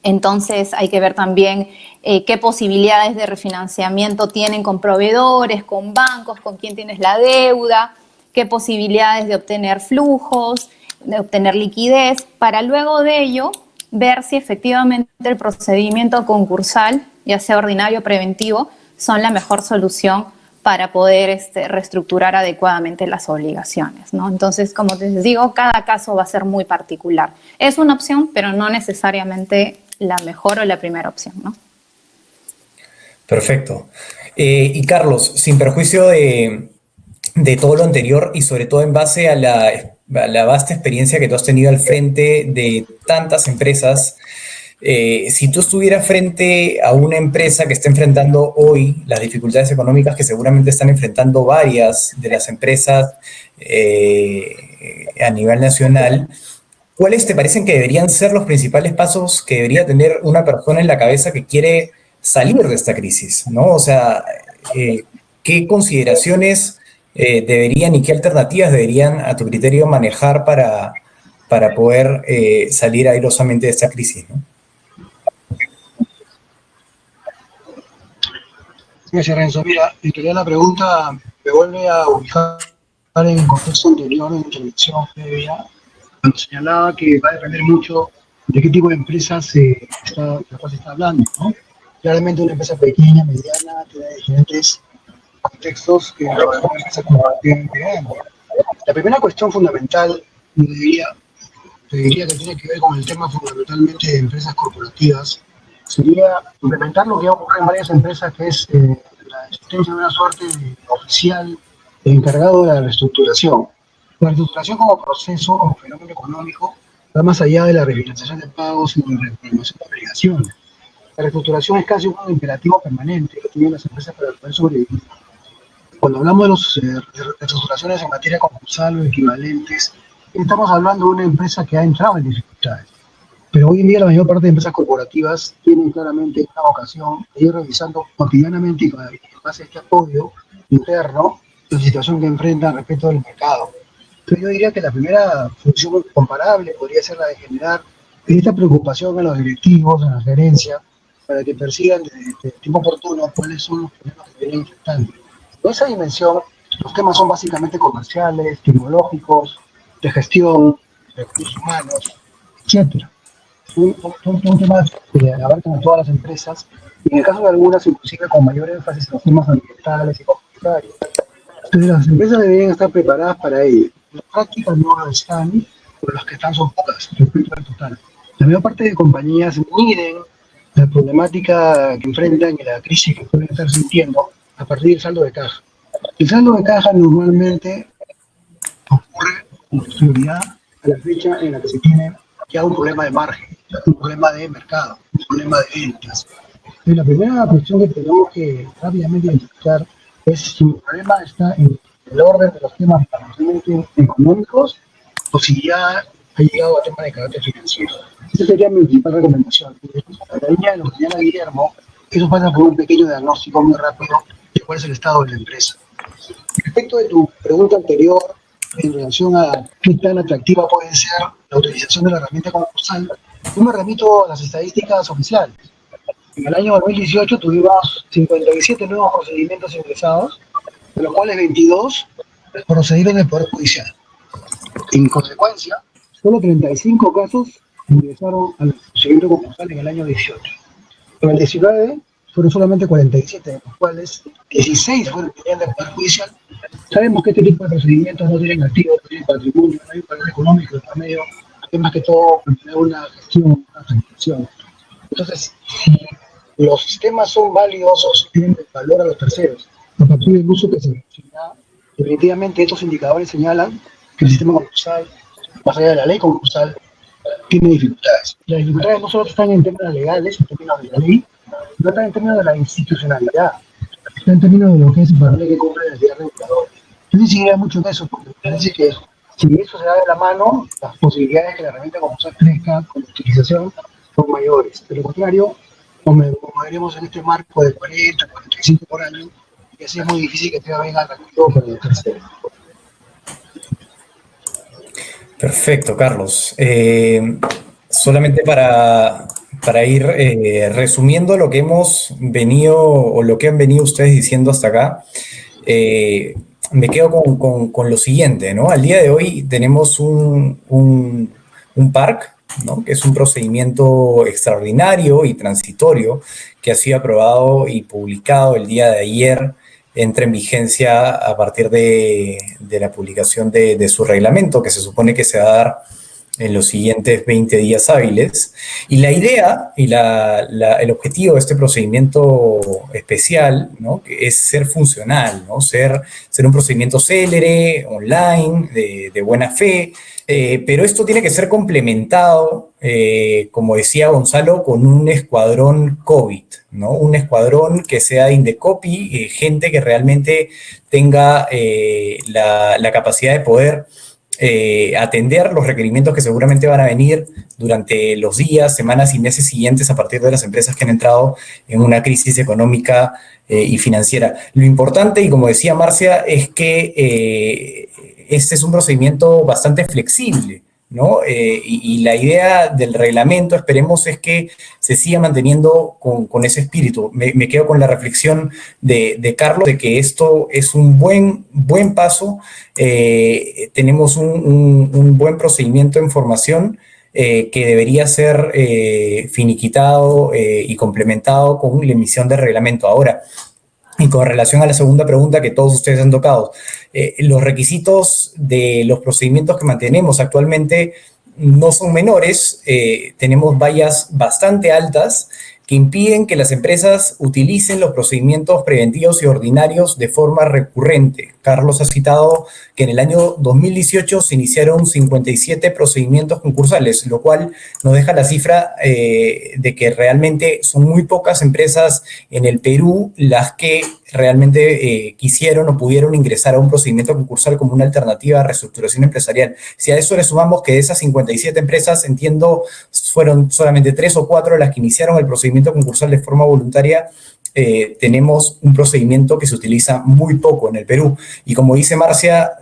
Entonces hay que ver también qué posibilidades de refinanciamiento tienen con proveedores, con bancos, con quién tienes la deuda, qué posibilidades de obtener flujos, de obtener liquidez, para luego de ello ver si efectivamente el procedimiento concursal, ya sea ordinario o preventivo, son la mejor solución para poder reestructurar adecuadamente las obligaciones, ¿no? Entonces, como les digo, cada caso va a ser muy particular. Es una opción, pero no necesariamente la mejor o la primera opción, ¿no? Perfecto. Y Carlos, sin perjuicio de todo lo anterior y sobre todo en base a la vasta experiencia que tú has tenido al frente de tantas empresas, Si tú estuvieras frente a una empresa que está enfrentando hoy las dificultades económicas que seguramente están enfrentando varias de las empresas a nivel nacional, ¿cuáles te parecen que deberían ser los principales pasos que debería tener una persona en la cabeza que quiere salir de esta crisis, ¿no? O sea, ¿qué consideraciones deberían y qué alternativas deberían, a tu criterio, manejar para poder salir airosamente de esta crisis, ¿no? Gracias, Renzo. Mira, en realidad la pregunta me vuelve a ubicar en el contexto anterior de mi intervención previa, cuando señalaba que va a depender mucho de qué tipo de empresa de la cual se está hablando, ¿no? Claramente una empresa pequeña, mediana, tiene diferentes contextos que una empresa comparativamente grande. La primera cuestión fundamental, yo te diría que tiene que ver con el tema fundamentalmente de empresas corporativas, sería implementar lo que ocurre en varias empresas, que es la existencia de una suerte de oficial encargado de la reestructuración. La reestructuración como proceso, como fenómeno económico, va más allá de la refinanciación de pagos y de la reprogramación de obligaciones. La reestructuración es casi un imperativo permanente que tienen las empresas para poder sobrevivir. Cuando hablamos de las reestructuraciones en materia concursal o equivalentes, estamos hablando de una empresa que ha entrado en dificultades. Pero hoy en día la mayor parte de empresas corporativas tienen claramente una vocación de ir revisando cotidianamente y con base a este apoyo interno la situación que enfrentan respecto del mercado. Entonces yo diría que la primera función comparable podría ser la de generar esta preocupación en los directivos, en la gerencia, para que persigan desde tiempo oportuno cuáles son los problemas que vienen enfrentando. En esa dimensión, los temas son básicamente comerciales, tecnológicos, de gestión, de recursos humanos, etcétera. Son temas que abarcan a todas las empresas, y en el caso de algunas, inclusive con mayor énfasis en los temas ambientales y comunitarios. Entonces, las empresas deberían estar preparadas para ello. Las prácticas no lo están, pero las que están son pocas respecto al total. La mayor parte de compañías miden la problemática que enfrentan y la crisis que pueden estar sintiendo a partir del saldo de caja. El saldo de caja normalmente ocurre con prioridad a la fecha en la que se tiene ya un problema de margen, un problema de mercado, un problema de ventas. Y la primera cuestión que tenemos que rápidamente identificar es si el problema está en el orden de los temas fundamentalmente económicos o si ya ha llegado a temas de carácter financiero. Esa sería mi principal recomendación. En la línea de lo que señala Guillermo, eso pasa por un pequeño diagnóstico muy rápido de cuál es el estado de la empresa. Respecto de tu pregunta anterior, en relación a qué tan atractiva puede ser la utilización de la herramienta concursal, yo me remito a las estadísticas oficiales. En el año 2018 tuvimos 57 nuevos procedimientos ingresados, de los cuales 22 procedieron en el Poder Judicial. En consecuencia, solo 35 casos ingresaron al procedimiento concursal en el año 18. En el 19 fueron solamente 47, de los cuales 16 fueron del Poder Judicial. Sabemos que este tipo de procedimientos no tienen activos, no tienen patrimonio, no hay un valor económico de medio, es más que todo una gestión, una transacción. Entonces, si los sistemas son válidos o si tienen valor a los terceros, a partir del uso que se da, definitivamente estos indicadores señalan que el sistema concursal, más allá de la ley concursal, tiene dificultades. Las dificultades no solo están en términos legales, en términos de la ley, sino también en términos de la institucionalidad, están en términos de lo que es el papel que cumple la entidad reguladora. Yo insistiría mucho en eso, porque me parece que si eso se da de la mano, las posibilidades de que la herramienta concursal crezca con la utilización son mayores. De lo contrario, como veremos en este marco de 40, 45 por año, y así es muy difícil que tenga venga atractivo para el tercero. Perfecto, Carlos. Solamente para ir resumiendo lo que hemos venido o lo que han venido ustedes diciendo hasta acá, me quedo con lo siguiente, ¿no? Al día de hoy tenemos un PARC, ¿no? Que es un procedimiento extraordinario y transitorio que ha sido aprobado y publicado el día de ayer, entra en vigencia a partir de la publicación de su reglamento, que se supone que se va a dar en los siguientes 20 días hábiles. Y la idea y el objetivo de este procedimiento especial, ¿no?, que es ser funcional, ¿no?, ser un procedimiento célere, online, de buena fe, pero esto tiene que ser complementado, como decía Gonzalo, con un escuadrón COVID, ¿no? Un escuadrón que sea de Indecopi, gente que realmente tenga la capacidad de poder atender los requerimientos que seguramente van a venir durante los días, semanas y meses siguientes a partir de las empresas que han entrado en una crisis económica y financiera. Lo importante, y como decía Marcia, es que este es un procedimiento bastante flexible, ¿no? Y la idea del reglamento, esperemos, es que se siga manteniendo con ese espíritu. Me quedo con la reflexión de Carlos, de que esto es un buen paso. Tenemos un buen procedimiento en formación que debería ser finiquitado y complementado con la emisión del reglamento. Ahora, y con relación a la segunda pregunta que todos ustedes han tocado, los requisitos de los procedimientos que mantenemos actualmente no son menores. Tenemos vallas bastante altas que impiden que las empresas utilicen los procedimientos preventivos y ordinarios de forma recurrente. Carlos ha citado que en el año 2018 se iniciaron 57 procedimientos concursales, lo cual nos deja la cifra de que realmente son muy pocas empresas en el Perú las que realmente quisieron o pudieron ingresar a un procedimiento concursal como una alternativa a reestructuración empresarial. Si a eso le sumamos que de esas 57 empresas, entiendo, fueron solamente 3 o 4 las que iniciaron el procedimiento concursal de forma voluntaria, tenemos un procedimiento que se utiliza muy poco en el Perú. Y como dice Marcia,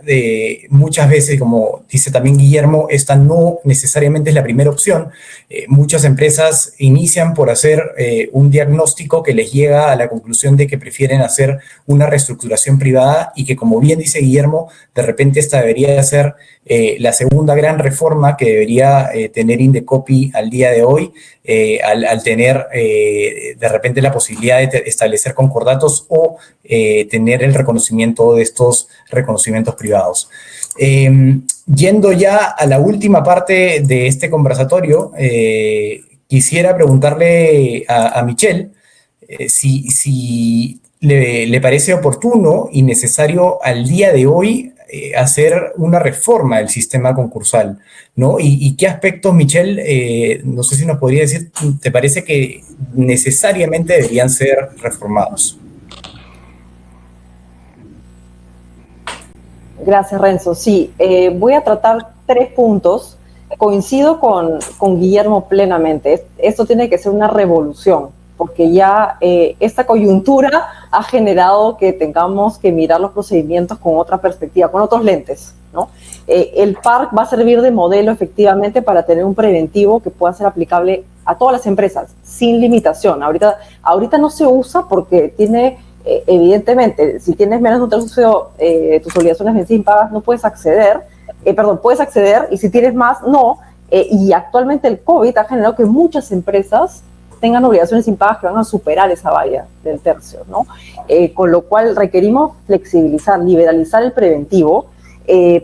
muchas veces, como dice también Guillermo, esta no necesariamente es la primera opción. Muchas empresas inician por hacer un diagnóstico que les llega a la conclusión de que prefieren hacer una reestructuración privada y que, como bien dice Guillermo, de repente esta debería ser la segunda gran reforma que debería tener Indecopi al día de hoy, al tener de repente la posibilidad de establecer concordatos o tener el reconocimiento de estos reconocimientos privados. Yendo ya a la última parte de este conversatorio, quisiera preguntarle a Michelle si le parece oportuno y necesario al día de hoy hacer una reforma del sistema concursal, ¿no? ¿Y qué aspectos, Michelle, no sé si nos podría decir, te parece que necesariamente deberían ser reformados? Gracias, Renzo. Sí, voy a tratar 3 puntos. Coincido con Guillermo plenamente. Esto tiene que ser una revolución, porque ya esta coyuntura ha generado que tengamos que mirar los procedimientos con otra perspectiva, con otros lentes, ¿no? El PARC va a servir de modelo efectivamente para tener un preventivo que pueda ser aplicable a todas las empresas, sin limitación. Ahorita no se usa porque tiene, evidentemente, si tienes menos de un tercio de tus obligaciones vencidas impagas, no puedes acceder, puedes acceder, y si tienes más, no. Y actualmente el COVID ha generado que muchas empresas tengan obligaciones impagas que van a superar esa valla del tercio, ¿no? Con lo cual requerimos flexibilizar, liberalizar el preventivo.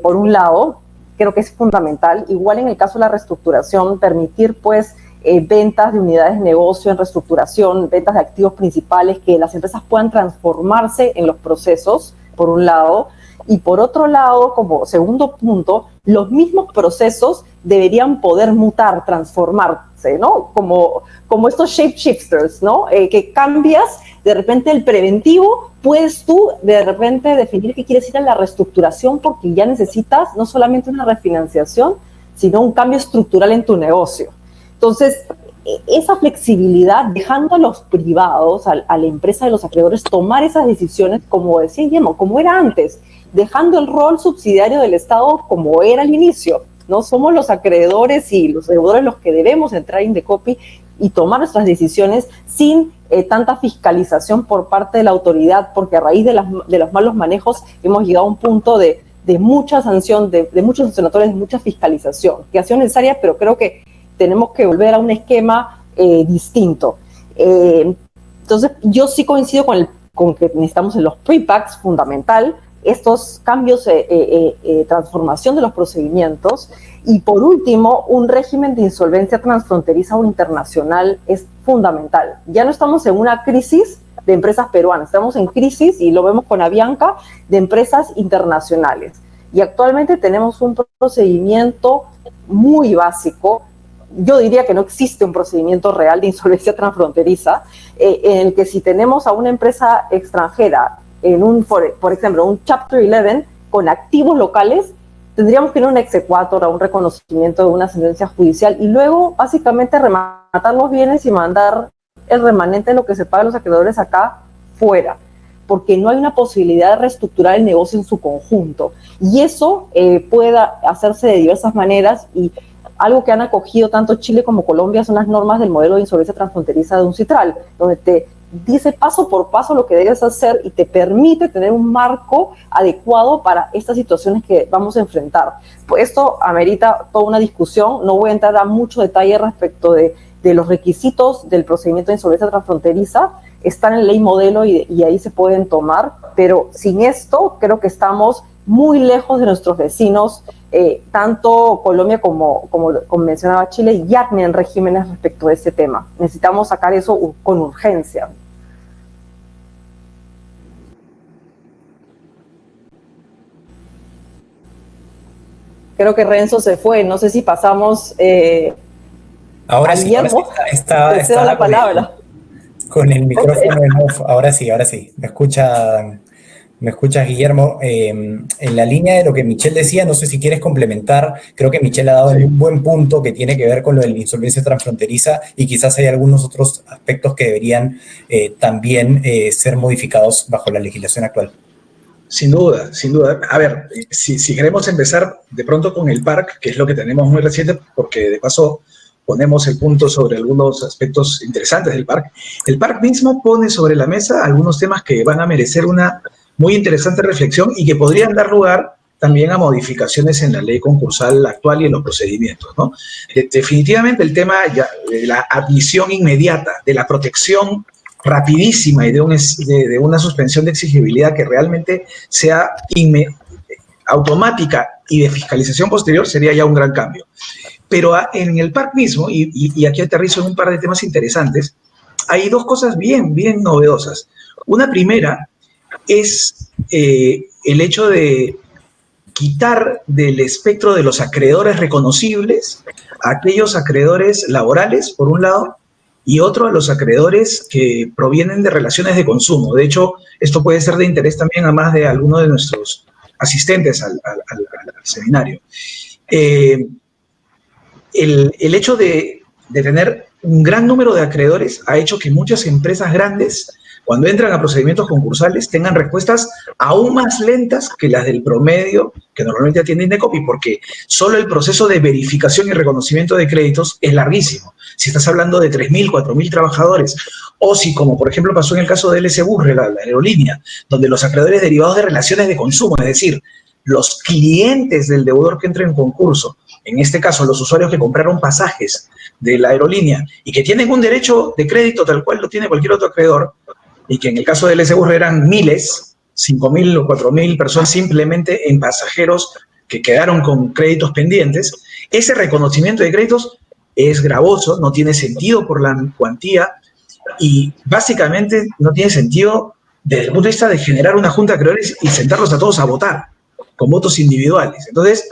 Por un lado, creo que es fundamental, igual en el caso de la reestructuración, permitir pues ventas de unidades de negocio en reestructuración, ventas de activos principales, que las empresas puedan transformarse en los procesos, por un lado. Y por otro lado, como segundo punto, los mismos procesos deberían poder mutar, transformarse, ¿no? Como estos shapeshifters, ¿no? Que cambias, de repente el preventivo, puedes tú de repente definir que quieres ir a la reestructuración porque ya necesitas no solamente una refinanciación, sino un cambio estructural en tu negocio. Entonces, esa flexibilidad, dejando a los privados, a la empresa de los acreedores, tomar esas decisiones, como decía Guillermo, como era antes, dejando el rol subsidiario del Estado como era al inicio, ¿no? Somos los acreedores y los deudores los que debemos entrar en Indecopi y tomar nuestras decisiones sin tanta fiscalización por parte de la autoridad, porque a raíz de los malos manejos hemos llegado a un punto de mucha sanción, de muchos sancionatorios, de mucha fiscalización, que ha sido necesaria, pero creo que tenemos que volver a un esquema distinto. Entonces, yo sí coincido con que necesitamos en los pre-packs, fundamental. estos cambios, transformación de los procedimientos. Y por último, un régimen de insolvencia transfronteriza o internacional es fundamental. Ya no estamos en una crisis de empresas peruanas, estamos en crisis, y lo vemos con Avianca, de empresas internacionales. Y actualmente tenemos un procedimiento muy básico. Yo diría que no existe un procedimiento real de insolvencia transfronteriza, en el que si tenemos a una empresa extranjera, por ejemplo, un Chapter 11 con activos locales, tendríamos que ir a un exequatur, a un reconocimiento de una sentencia judicial, y luego básicamente rematar los bienes y mandar el remanente de lo que se paga a los acreedores acá fuera, porque no hay una posibilidad de reestructurar el negocio en su conjunto. Y eso puede hacerse de diversas maneras, y algo que han acogido tanto Chile como Colombia son las normas del modelo de insolvencia transfronteriza de UNCITRAL, donde te dice paso por paso lo que debes hacer y te permite tener un marco adecuado para estas situaciones que vamos a enfrentar. Pues esto amerita toda una discusión, no voy a entrar a mucho detalle respecto de los requisitos del procedimiento de insolvencia transfronteriza, están en ley modelo y ahí se pueden tomar, pero sin esto creo que estamos muy lejos de nuestros vecinos, tanto Colombia como mencionaba Chile, ya tienen regímenes respecto de este tema. Necesitamos sacar eso con urgencia. Creo que Renzo se fue, no sé si pasamos ahora sí, Guillermo. Está la palabra. Con el micrófono en off. Ahora sí. ¿Me escuchas, Guillermo? En la línea de lo que Michelle decía, no sé si quieres complementar, creo que Michelle ha dado un buen punto que tiene que ver con lo de la insolvencia transfronteriza, y quizás hay algunos otros aspectos que deberían también ser modificados bajo la legislación actual. Sin duda, sin duda. A ver, si queremos empezar de pronto con el PARC, que es lo que tenemos muy reciente, porque de paso ponemos el punto sobre algunos aspectos interesantes del PARC. El PARC mismo pone sobre la mesa algunos temas que van a merecer una muy interesante reflexión y que podrían dar lugar también a modificaciones en la ley concursal actual y en los procedimientos, ¿no? Definitivamente el tema de la admisión inmediata, de la protección rapidísima y de una suspensión de exigibilidad que realmente sea automática y de fiscalización posterior sería ya un gran cambio. Pero en el PARC mismo, y aquí aterrizo en un par de temas interesantes, hay dos cosas bien novedosas. Una primera es el hecho de quitar del espectro de los acreedores reconocibles a aquellos acreedores laborales, por un lado, y otro a los acreedores que provienen de relaciones de consumo. De hecho, esto puede ser de interés también a más de alguno de nuestros asistentes al seminario. El hecho de tener un gran número de acreedores ha hecho que muchas empresas grandes, cuando entran a procedimientos concursales, tengan respuestas aún más lentas que las del promedio que normalmente atiende Indecopi, porque solo el proceso de verificación y reconocimiento de créditos es larguísimo. Si estás hablando de 3.000, 4.000 trabajadores, o si, como por ejemplo pasó en el caso de LS Burre, la aerolínea, donde los acreedores derivados de relaciones de consumo, es decir, los clientes del deudor que entra en concurso, en este caso los usuarios que compraron pasajes de la aerolínea y que tienen un derecho de crédito tal cual lo tiene cualquier otro acreedor, y que en el caso del LS Burre eran miles, 5.000 o 4.000 personas simplemente en pasajeros que quedaron con créditos pendientes, ese reconocimiento de créditos es gravoso, no tiene sentido por la cuantía y básicamente no tiene sentido desde el punto de vista de generar una junta de acreedores y sentarlos a todos a votar con votos individuales. Entonces,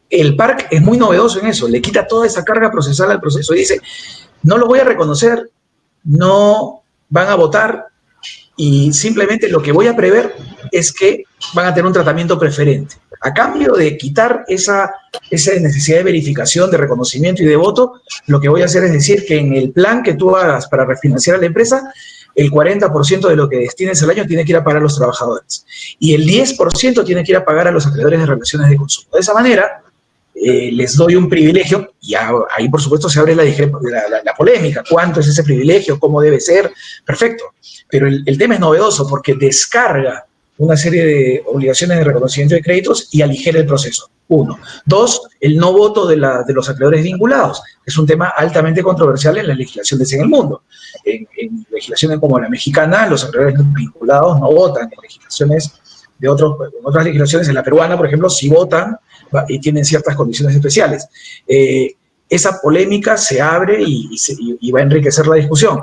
el PARC es muy novedoso en eso, le quita toda esa carga procesal al proceso y dice, no lo voy a reconocer, no van a votar y simplemente lo que voy a prever es que van a tener un tratamiento preferente. A cambio de quitar esa necesidad de verificación, de reconocimiento y de voto, lo que voy a hacer es decir que en el plan que tú hagas para refinanciar a la empresa, el 40% de lo que destines al año tiene que ir a pagar a los trabajadores y el 10% tiene que ir a pagar a los acreedores de relaciones de consumo. De esa manera, les doy un privilegio, y ahí por supuesto se abre la polémica, cuánto es ese privilegio, cómo debe ser, perfecto, pero el tema es novedoso porque descarga una serie de obligaciones de reconocimiento de créditos y aligera el proceso, uno. Dos, el no voto de los acreedores vinculados, es un tema altamente controversial en la legislación en el mundo. En legislaciones como la mexicana, los acreedores vinculados no votan, en legislaciones otras legislaciones, en la peruana, por ejemplo, si votan y tienen ciertas condiciones especiales. Esa polémica se abre y va a enriquecer la discusión.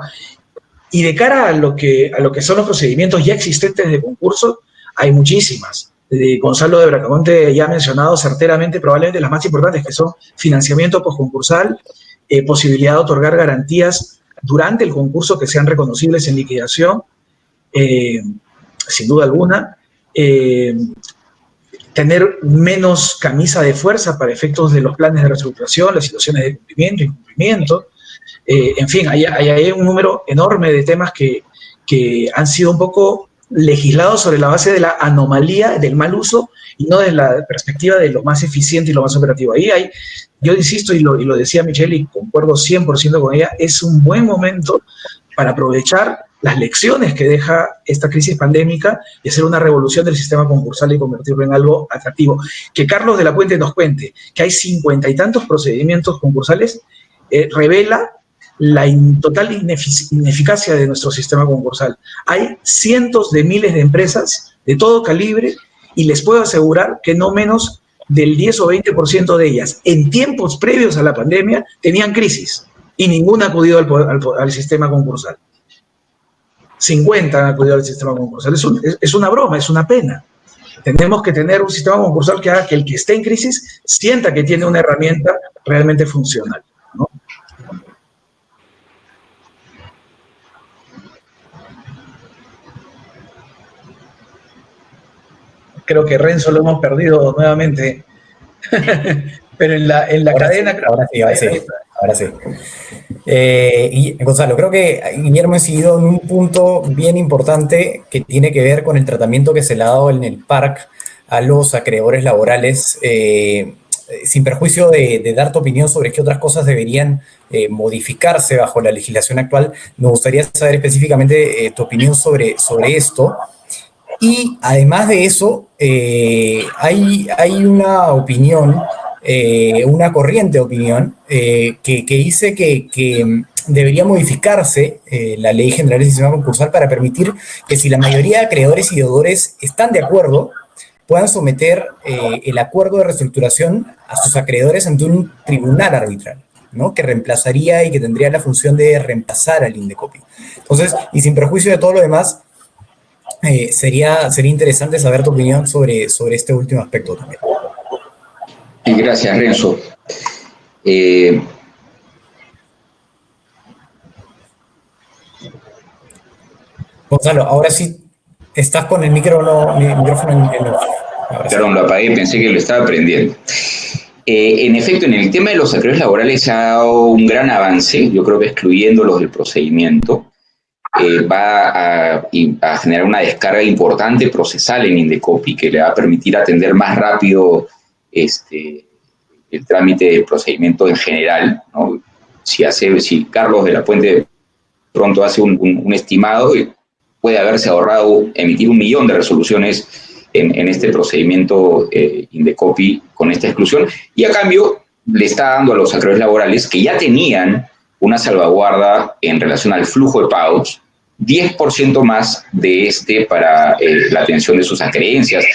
Y de cara a lo que son los procedimientos ya existentes de concurso, hay muchísimas. Gonzalo de Bracamonte ya ha mencionado certeramente probablemente las más importantes, que son financiamiento postconcursal, posibilidad de otorgar garantías durante el concurso que sean reconocibles en liquidación, sin duda alguna, tener menos camisa de fuerza para efectos de los planes de reestructuración, las situaciones de cumplimiento, incumplimiento. En fin, hay un número enorme de temas que han sido un poco legislados sobre la base de la anomalía, del mal uso, y no desde la perspectiva de lo más eficiente y lo más operativo. Yo insisto, y lo decía Michelle, y concuerdo 100% con ella, es un buen momento para aprovechar las lecciones que deja esta crisis pandémica y hacer una revolución del sistema concursal y convertirlo en algo atractivo. Que Carlos de la Puente nos cuente que hay 50 y tantos procedimientos concursales, revela la total ineficacia de nuestro sistema concursal. Hay cientos de miles de empresas de todo calibre y les puedo asegurar que no menos del 10 o 20% de ellas, en tiempos previos a la pandemia, tenían crisis y ninguna ha acudido al sistema concursal. 50 han acudido al sistema concursal. Es una broma, es una pena. Tenemos que tener un sistema concursal que haga que el que esté en crisis sienta que tiene una herramienta realmente funcional, ¿no? Creo que Renzo lo hemos perdido nuevamente, pero en la ahora cadena... Sí, ahora sí. Y Gonzalo, creo que Guillermo ha incidido en un punto bien importante que tiene que ver con el tratamiento que se le ha dado en el PARC a los acreedores laborales, sin perjuicio de dar tu opinión sobre qué otras cosas deberían modificarse bajo la legislación actual. Me gustaría saber específicamente tu opinión sobre esto. Y además de eso, hay una opinión, una corriente de opinión que dice que debería modificarse la Ley General del Sistema Concursal para permitir que, si la mayoría de acreedores y deudores están de acuerdo, puedan someter el acuerdo de reestructuración a sus acreedores ante un tribunal arbitral, ¿no? Que reemplazaría y que tendría la función de reemplazar al Indecopi. Entonces, y sin perjuicio de todo lo demás, sería interesante saber tu opinión sobre este último aspecto también. Gracias, Renzo. Gonzalo, ahora sí, estás con el micrófono en off. Perdón, lo apagué, pensé que lo estaba prendiendo. En efecto, en el tema de los acreedores laborales se ha dado un gran avance, yo creo que excluyéndolos del procedimiento. Va a generar una descarga importante procesal en Indecopi que le va a permitir atender más rápido el trámite del procedimiento en general, ¿no? Si Carlos de la Puente pronto hace un estimado, puede haberse ahorrado emitir 1 millón de resoluciones en este procedimiento Indecopi con esta exclusión, y a cambio le está dando a los acreedores laborales que ya tenían una salvaguarda en relación al flujo de pagos, 10% más de para la atención de sus acreencias,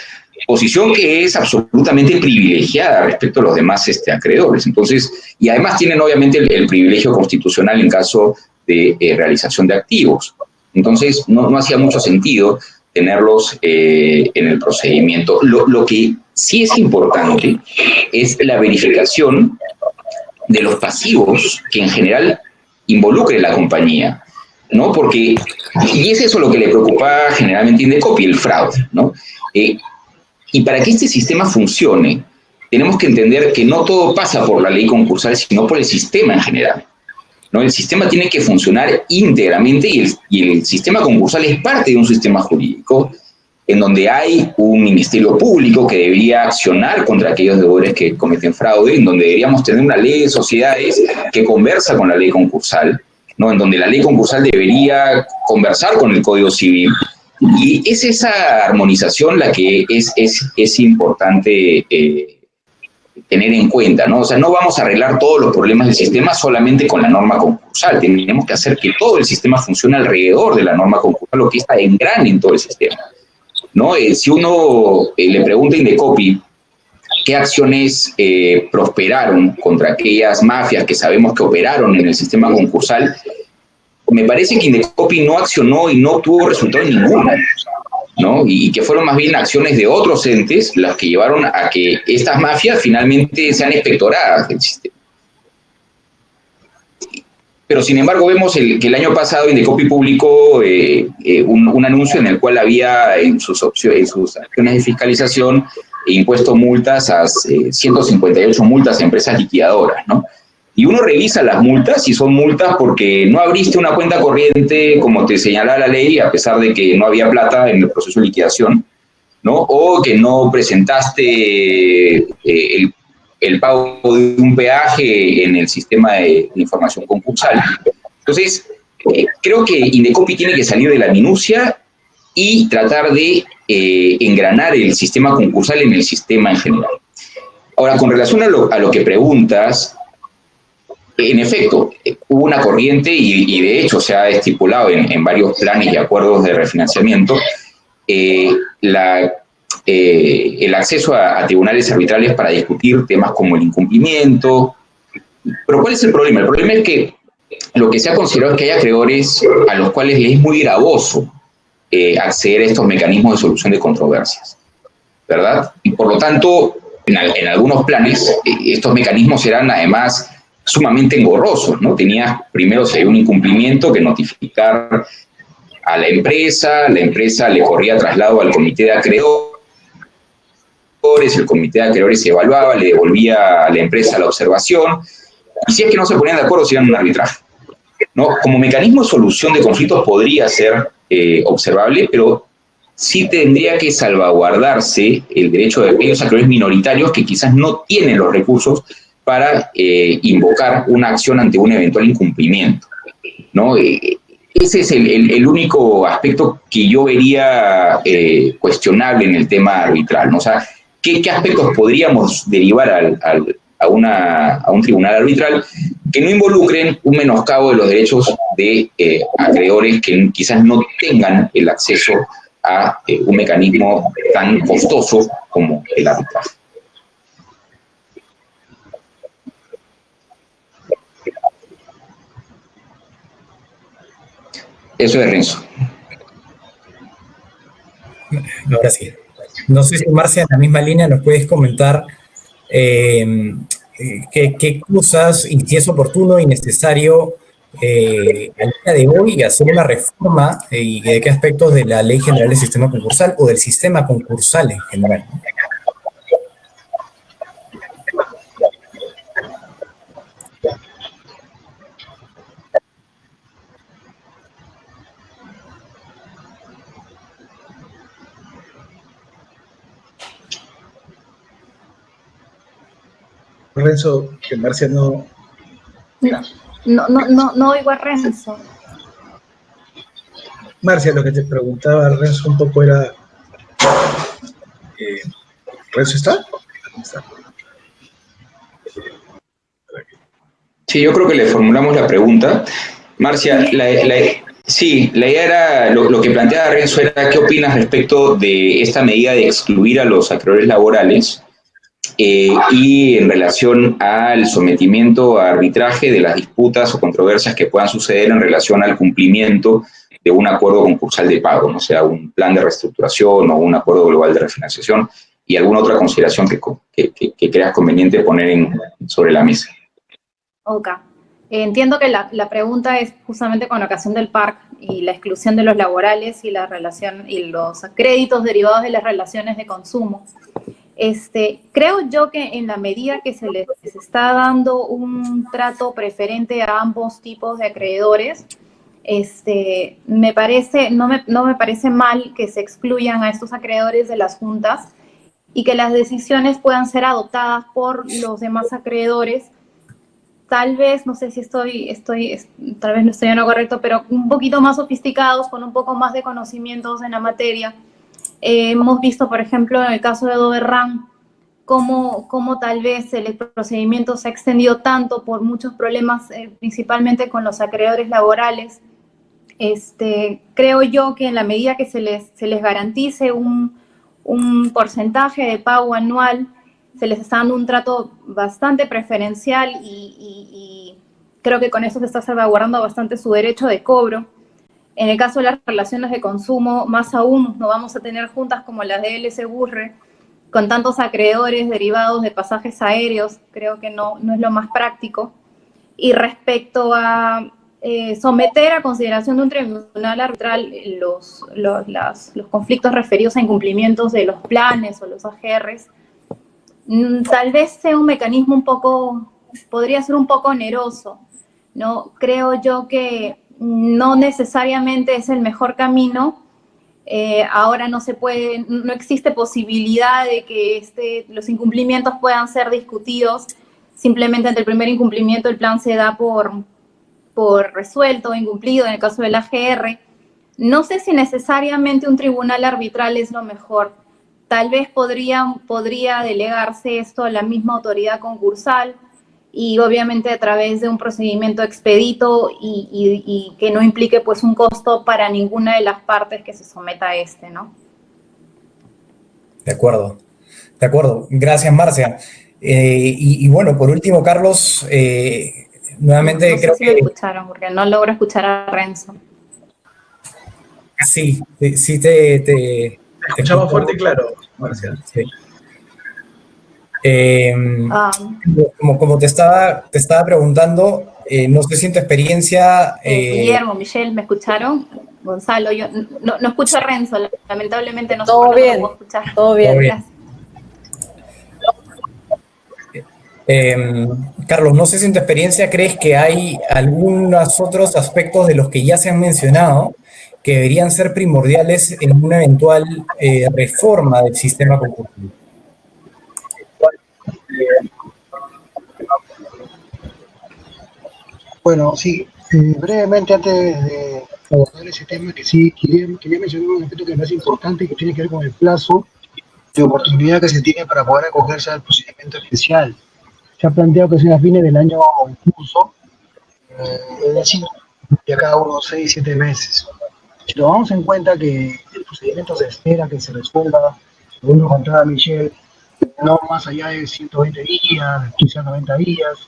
posición que es absolutamente privilegiada respecto a los demás acreedores. Entonces, y además tienen obviamente el privilegio constitucional en caso de realización de activos. Entonces, no hacía mucho sentido tenerlos en el procedimiento. Lo que sí es importante es la verificación de los pasivos que en general involucre la compañía, ¿no? Porque, y es eso lo que le preocupaba generalmente a Indecopi, el fraude, ¿no? Y para que este sistema funcione, tenemos que entender que no todo pasa por la ley concursal, sino por el sistema en general, ¿no? El sistema tiene que funcionar íntegramente y el sistema concursal es parte de un sistema jurídico en donde hay un ministerio público que debería accionar contra aquellos deudores que cometen fraude, en donde deberíamos tener una ley de sociedades que conversa con la ley concursal, ¿no? En donde la ley concursal debería conversar con el Código Civil. Y es esa armonización la que es importante tener en cuenta, ¿no? O sea, no vamos a arreglar todos los problemas del sistema solamente con la norma concursal. Tenemos que hacer que todo el sistema funcione alrededor de la norma concursal, lo que está en grande en todo el sistema. ¿no? Si uno le pregunta a Indecopi qué acciones prosperaron contra aquellas mafias que sabemos que operaron en el sistema concursal, me parece que Indecopi no accionó y no tuvo resultado en ninguna, ¿no? Y que fueron más bien acciones de otros entes las que llevaron a que estas mafias finalmente sean expectoradas del sistema. Pero sin embargo vemos que el año pasado Indecopi publicó un anuncio en el cual había en sus acciones de fiscalización impuesto multas a 158 multas a empresas liquidadoras, ¿no? Y uno revisa las multas y son multas porque no abriste una cuenta corriente como te señalaba la ley, a pesar de que no había plata en el proceso de liquidación, ¿no? O que no presentaste el pago de un peaje en el sistema de información concursal. Entonces, creo que Indecopi tiene que salir de la minucia y tratar de engranar el sistema concursal en el sistema en general. Ahora, con relación a lo que preguntas, en efecto, hubo una corriente y de hecho se ha estipulado en varios planes y acuerdos de refinanciamiento el acceso a tribunales arbitrales para discutir temas como el incumplimiento. Pero ¿cuál es el problema? El problema es que lo que se ha considerado es que hay acreedores a los cuales les es muy gravoso acceder a estos mecanismos de solución de controversias, ¿verdad? Y por lo tanto, en algunos planes, estos mecanismos eran además sumamente engorrosos, ¿no? Tenías primero, si hay un incumplimiento, que notificar a la empresa le corría traslado al comité de acreedores, el comité de acreedores se evaluaba, le devolvía a la empresa la observación, y si es que no se ponían de acuerdo, se iban a un arbitraje, ¿no? Como mecanismo de solución de conflictos podría ser observable, pero sí tendría que salvaguardarse el derecho de aquellos acreedores minoritarios que quizás no tienen los recursos para invocar una acción ante un eventual incumplimiento, ¿no? Ese es el único aspecto que yo vería cuestionable en el tema arbitral, ¿no? O sea, ¿qué aspectos podríamos derivar a un tribunal arbitral que no involucren un menoscabo de los derechos de acreedores que quizás no tengan el acceso a un mecanismo tan costoso como el arbitraje? Eso es, Renzo. Ahora sí. No sé si, Marcia, en la misma línea nos puedes comentar qué cosas, y si es oportuno y necesario al día de hoy hacer una reforma y de qué aspectos de la Ley General del Sistema Concursal o del sistema concursal en general. Renzo, que Marcia no... No oigo a Renzo. Marcia, lo que te preguntaba Renzo un poco era... ¿Renzo está? Sí, yo creo que le formulamos la pregunta. Marcia, la idea era, lo que planteaba Renzo era, ¿qué opinas respecto de esta medida de excluir a los acreedores laborales y en relación al sometimiento a arbitraje de las disputas o controversias que puedan suceder en relación al cumplimiento de un acuerdo concursal de pago, no sea un plan de reestructuración o un acuerdo global de refinanciación, y alguna otra consideración que creas conveniente poner sobre la mesa? Ok. Entiendo que la pregunta es justamente con ocasión del PARC y la exclusión de los laborales y la relación y los créditos derivados de las relaciones de consumo. Creo yo que en la medida que se les está dando un trato preferente a ambos tipos de acreedores, no me parece mal que se excluyan a estos acreedores de las juntas y que las decisiones puedan ser adoptadas por los demás acreedores. Tal vez, no sé si tal vez no estoy en lo correcto, pero un poquito más sofisticados, con un poco más de conocimientos en la materia. Hemos visto, por ejemplo, en el caso de Doberran, cómo tal vez el procedimiento se ha extendido tanto por muchos problemas, principalmente con los acreedores laborales, creo yo que en la medida que se les garantice un porcentaje de pago anual, se les está dando un trato bastante preferencial y creo que con eso se está salvaguardando bastante su derecho de cobro. En el caso de las relaciones de consumo, más aún no vamos a tener juntas como las de LS Burre, con tantos acreedores derivados de pasajes aéreos, creo que no es lo más práctico. Y respecto a someter a consideración de un tribunal arbitral los conflictos referidos a incumplimientos de los planes o los AGRs, tal vez sea un mecanismo podría ser un poco oneroso, ¿no? Creo yo que no necesariamente es el mejor camino. Ahora no existe posibilidad de que los incumplimientos puedan ser discutidos. Simplemente ante el primer incumplimiento el plan se da por resuelto o incumplido en el caso del AGR. No sé si necesariamente un tribunal arbitral es lo mejor. Tal vez podría delegarse esto a la misma autoridad concursal y obviamente a través de un procedimiento expedito y que no implique pues un costo para ninguna de las partes que se someta a ¿no? De acuerdo. Gracias, Marcia. Y bueno, por último, Carlos, nuevamente no sé creo si que... me escucharon, porque no logro escuchar a Renzo. Sí, te escuchamos fuerte y claro, Marcia. Sí. Como te estaba preguntando, no sé si en tu experiencia... Guillermo, Michelle, ¿me escucharon? Gonzalo, yo no escucho a Renzo, lamentablemente no todo bien, puedo escuchar. Todo bien. Gracias. Carlos, no sé si en tu experiencia crees que hay algunos otros aspectos de los que ya se han mencionado que deberían ser primordiales en una eventual reforma del sistema concursal. Bueno, sí, brevemente antes de abordar ese tema, que sí, quería mencionar un aspecto que me parece importante y que tiene que ver con el plazo de oportunidad que se tiene para poder acogerse al procedimiento especial. Se ha planteado que sea a fines del año en curso, es decir, de acá a unos 6, 7 meses. Si tomamos en cuenta que el procedimiento se espera que se resuelva, según lo contaba Michelle, no más allá de 120 días, quizás 90 días,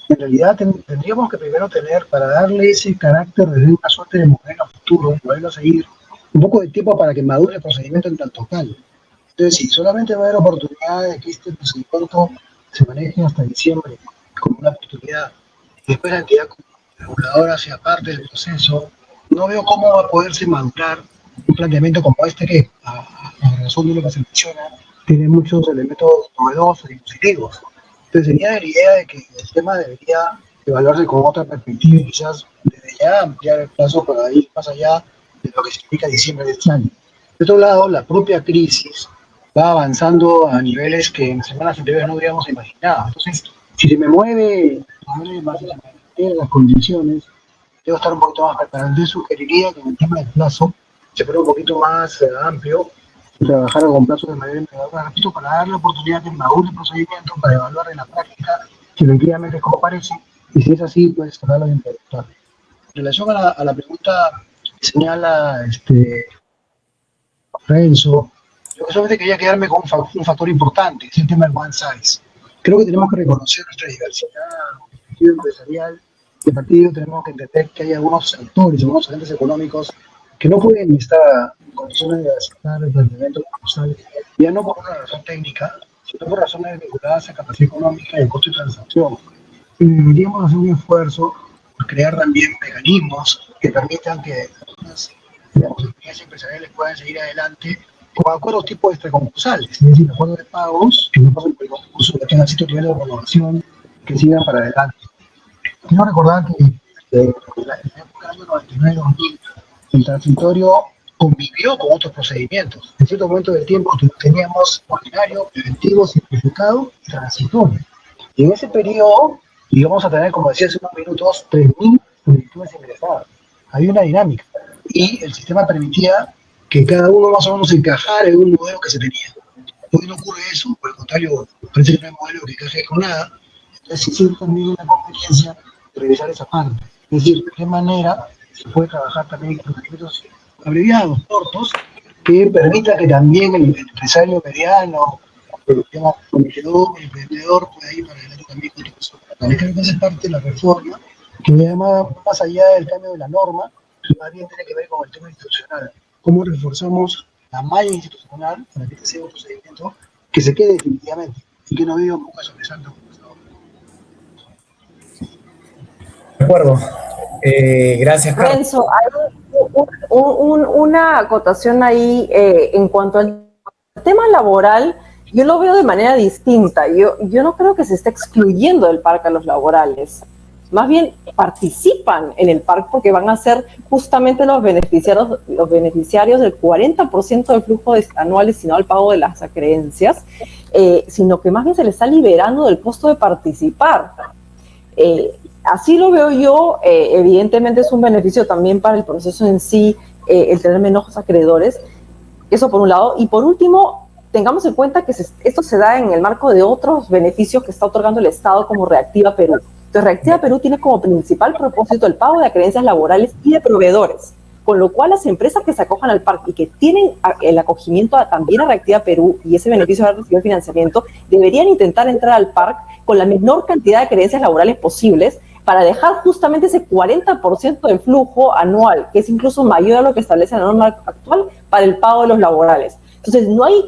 en realidad tendríamos que primero tener, para darle ese carácter de una suerte de modelo a futuro, un modelo a seguir, un poco de tiempo para que madure el procedimiento en tanto tal. Entonces, si solamente va a haber oportunidad de que este procedimiento se maneje hasta diciembre como una oportunidad, y después la entidad reguladora sea parte del proceso, no veo cómo va a poderse madurar un planteamiento como este que, a razón de lo que se menciona, tiene muchos elementos novedosos y positivos. Entonces sería la idea de que el tema debería evaluarse con otra perspectiva y quizás desde ya ampliar el plazo para ir más allá de lo que significa diciembre de este año. De otro lado, la propia crisis va avanzando a niveles que en semanas anteriores no hubiéramos imaginado. Entonces, si se me mueve más las condiciones, debo estar un poquito más preparado. Entonces sugeriría que en el tema del plazo se fuera un poquito más amplio, trabajar con plazos de mayor envergadura, repito, para darle la oportunidad de madure el procedimiento, para evaluar en la práctica si efectivamente es como parece, y si es así, pues tratarlo de implementar. En relación a la pregunta que señala Renzo, yo solamente quería quedarme con un factor importante, que es el tema del one size. Creo que tenemos que reconocer nuestra diversidad empresarial. De partido tenemos que entender que hay algunos sectores, algunos agentes económicos que no pueden estar en condiciones de aceptar el planteamiento concursal, ya no por una razón técnica, sino por razones vinculadas a capacidad económica y el costo de transacción. Y deberíamos hacer un esfuerzo por crear también mecanismos que permitan que las entidades empresariales puedan seguir adelante con acuerdos tipo extraconcursales, es decir, acuerdos de pagos que no pasen por el concurso, que tengan cierto nivel de homologación, que sigan para adelante. Quiero recordar que en la época del año 99-2000, el transitorio convivió con otros procedimientos. En cierto momento del tiempo teníamos ordinario, preventivo, simplificado y transitorio. Y en ese periodo íbamos a tener, como decía hace unos minutos, 3.000 solicitudes ingresadas. Había una dinámica y el sistema permitía que cada uno más o menos encajara en un modelo que se tenía. Hoy no ocurre eso, por el contrario, parece que no hay modelo que encaje con nada. Entonces, sí también una conveniencia de revisar esa parte. Es decir, de qué manera se puede trabajar también con decretos abreviados, cortos, que permita que también el empresario mediano, el emprendedor pueda ir para adelante también con eso. Creo que esa es parte de la reforma, que además, más allá del cambio de la norma, más bien tiene que ver con el tema institucional. Cómo reforzamos la malla institucional para que este sea un procedimiento que se quede definitivamente y que no viva un poco de sobresalto. De acuerdo. Gracias, Carlos. Renzo, hay una acotación ahí en cuanto al tema laboral. Yo lo veo de manera distinta. Yo no creo que se esté excluyendo del parque a los laborales. Más bien participan en el parque porque van a ser justamente los beneficiarios del 40% del flujo anual destinado al pago de las acreencias, sino que más bien se les está liberando del costo de participar. Así lo veo yo. Evidentemente es un beneficio también para el proceso en sí, el tener menos acreedores. Eso por un lado. Y por último, tengamos en cuenta que esto se da en el marco de otros beneficios que está otorgando el Estado como Reactiva Perú. Entonces, Reactiva Perú tiene como principal propósito el pago de acreencias laborales y de proveedores, con lo cual las empresas que se acojan al parque y que tienen el acogimiento también a Reactiva Perú y ese beneficio de recibir financiamiento, deberían intentar entrar al parque con la menor cantidad de acreencias laborales posibles para dejar justamente ese 40% del flujo anual, que es incluso mayor a lo que establece la norma actual, para el pago de los laborales. Entonces, no hay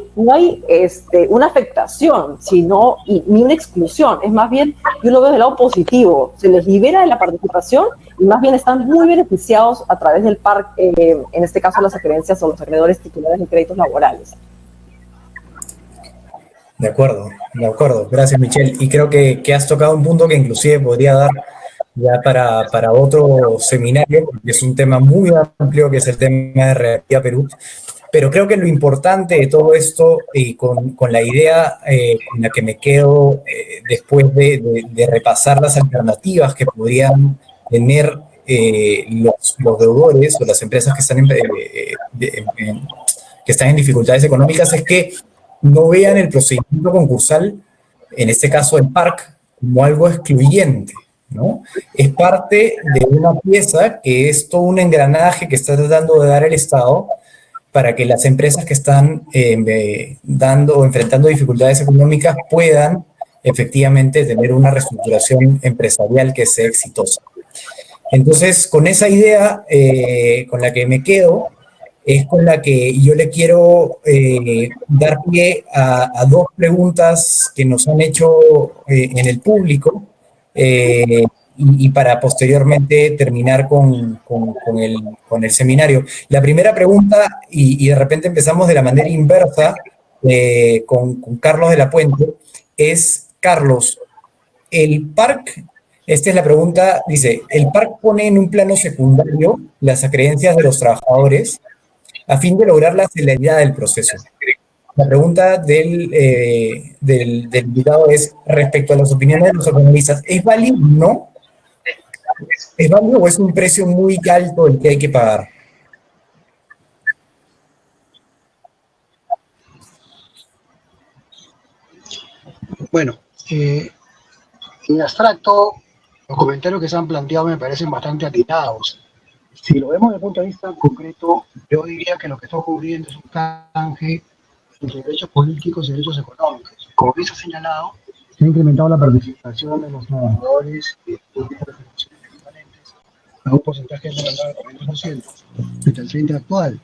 una afectación, ni una exclusión. Es más bien, yo lo veo del lado positivo. Se les libera de la participación y más bien están muy beneficiados a través del PARC, en este caso las acreencias o los acreedores titulares de créditos laborales. De acuerdo. Gracias, Michelle. Y creo que has tocado un punto que inclusive podría dar ya para otro seminario, porque es un tema muy amplio, que es el tema de Reactiva Perú. Pero creo que lo importante de todo esto, y con la idea con la que me quedo después de repasar las alternativas que podrían tener los deudores o las empresas que están en dificultades económicas, es que no vean el procedimiento concursal, en este caso el PARC, como algo excluyente, ¿no? Es parte de una pieza que es todo un engranaje que está tratando de dar el Estado para que las empresas que están dando o enfrentando dificultades económicas puedan efectivamente tener una reestructuración empresarial que sea exitosa. Entonces, con esa idea con la que me quedo, es con la que yo le quiero dar pie a dos preguntas que nos han hecho en el público, y para posteriormente terminar con el seminario. La primera pregunta, y de repente empezamos de la manera inversa con Carlos de la Puente, es: Carlos, el PARC, esta es la pregunta, dice, ¿el PARC pone en un plano secundario las acreencias de los trabajadores a fin de lograr la celeridad del proceso? La pregunta del invitado es respecto a las opiniones de los economistas: ¿es válido o no? ¿Es válido o es un precio muy alto el que hay que pagar? Bueno, en abstracto, los comentarios que se han planteado me parecen bastante atinados. Si lo vemos desde el punto de vista concreto, yo diría que lo que está ocurriendo es un canje entre derechos políticos y derechos económicos. Como bien se ha señalado, se ha incrementado la participación de los trabajadores y de las organizaciones equivalentes a un porcentaje de 40% frente al 30% actual.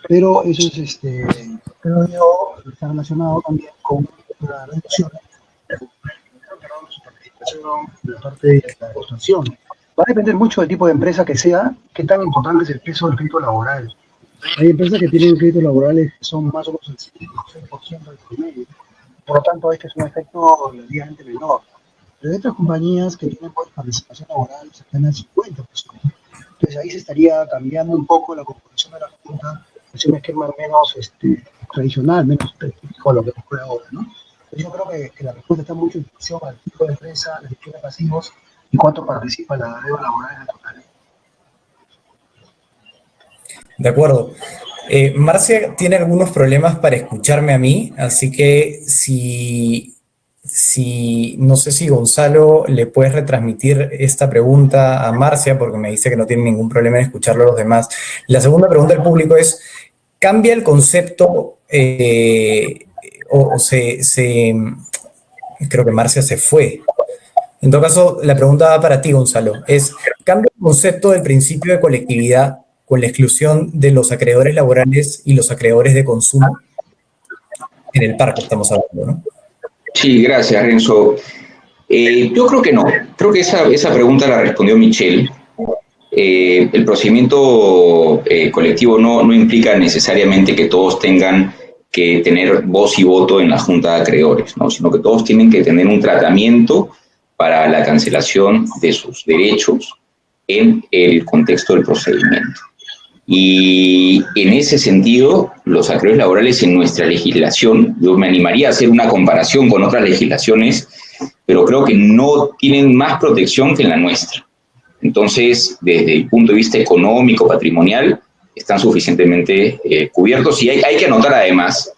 Pero eso es, creo yo, está relacionado también con la reducción de su participación de la parte de la exportación. Va a depender mucho del tipo de empresa que sea, qué tan importante es el peso del crédito laboral. Hay empresas que tienen créditos laborales que son más o menos el 5% del promedio. Por lo tanto, este es un efecto relativamente menor. Pero hay otras compañías que tienen participación laboral cercana al 50%. Entonces ahí se estaría cambiando un poco la composición de la junta hacia un esquema menos tradicional, menos específico a lo que ocurre ahora, ¿no? Entonces yo creo que la respuesta está mucho en función al tipo de empresa, la gestión de pasivos y cuánto participa en la deuda laboral en el total. De acuerdo. Marcia tiene algunos problemas para escucharme a mí, así que si no sé si Gonzalo le puedes retransmitir esta pregunta a Marcia, porque me dice que no tiene ningún problema en escucharlo a los demás. La segunda pregunta del público es, ¿cambia el concepto creo que Marcia se fue? En todo caso, la pregunta va para ti, Gonzalo. ¿Cambia el concepto del principio de colectividad con la exclusión de los acreedores laborales y los acreedores de consumo? En el parque estamos hablando, ¿no? Sí, gracias, Renzo. Yo creo que no. Creo que esa pregunta la respondió Michelle. El procedimiento colectivo no implica necesariamente que todos tengan que tener voz y voto en la junta de acreedores, ¿no? Sino que todos tienen que tener un tratamiento para la cancelación de sus derechos en el contexto del procedimiento. Y en ese sentido, los acreedores laborales en nuestra legislación, yo me animaría a hacer una comparación con otras legislaciones, pero creo que no tienen más protección que en la nuestra. Entonces, desde el punto de vista económico, patrimonial, están suficientemente cubiertos. Y hay que anotar además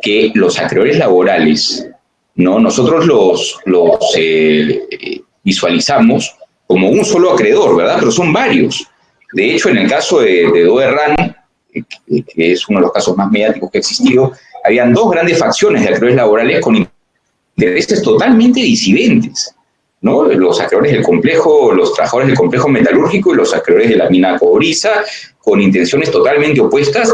que los acreedores laborales, ¿no? Nosotros los visualizamos como un solo acreedor, ¿verdad? Pero son varios. De hecho, en el caso de Doerran, que es uno de los casos más mediáticos que ha existido, habían dos grandes facciones de acreedores laborales con intereses totalmente disidentes, ¿no? Los acreedores del complejo, los trabajadores del complejo metalúrgico y los acreedores de la mina cobriza, con intenciones totalmente opuestas,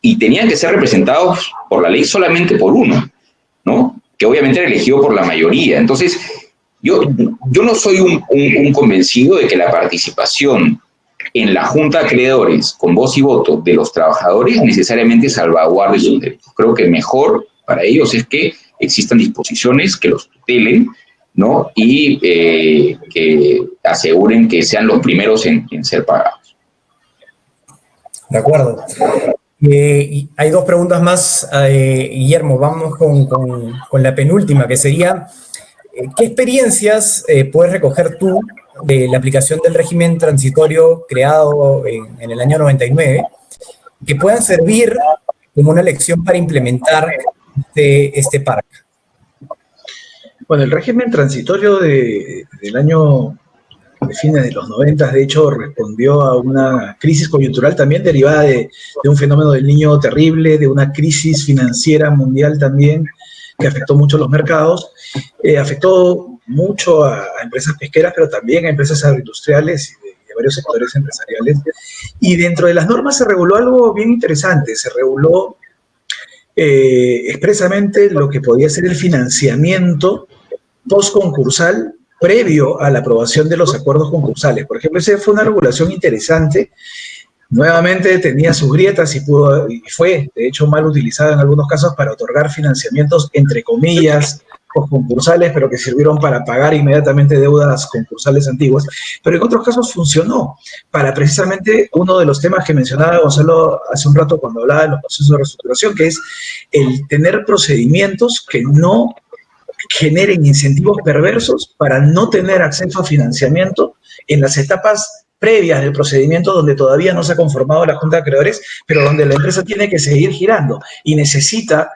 y tenían que ser representados por la ley solamente por uno, ¿no? Que obviamente era elegido por la mayoría. Entonces, yo no soy un convencido de que la participación en la junta de acreedores con voz y voto de los trabajadores necesariamente salvaguarde sus derechos. Creo que mejor para ellos es que existan disposiciones que los tutelen, ¿no? Y que aseguren que sean los primeros en ser pagados. De acuerdo. Y hay dos preguntas más, Guillermo. Vamos con la penúltima, que sería, ¿qué experiencias puedes recoger tú de la aplicación del régimen transitorio creado en el año 99 que puedan servir como una lección para implementar este PARC? Bueno, el régimen transitorio del año de fines de los 90, de hecho, respondió a una crisis coyuntural también derivada de un fenómeno del Niño terrible, de una crisis financiera mundial también que afectó mucho a los mercados, afectó mucho a empresas pesqueras, pero también a empresas agroindustriales y de varios sectores empresariales. Y dentro de las normas se reguló algo bien interesante, se reguló expresamente lo que podía ser el financiamiento postconcursal previo a la aprobación de los acuerdos concursales. Por ejemplo, esa fue una regulación interesante. Nuevamente tenía sus grietas y fue, de hecho, mal utilizada en algunos casos para otorgar financiamientos, entre comillas, concursales, pero que sirvieron para pagar inmediatamente deudas concursales antiguas. Pero en otros casos funcionó para precisamente uno de los temas que mencionaba Gonzalo hace un rato cuando hablaba de los procesos de reestructuración, que es el tener procedimientos que no generen incentivos perversos para no tener acceso a financiamiento en las etapas previas del procedimiento donde todavía no se ha conformado la Junta de Acreedores, pero donde la empresa tiene que seguir girando y necesita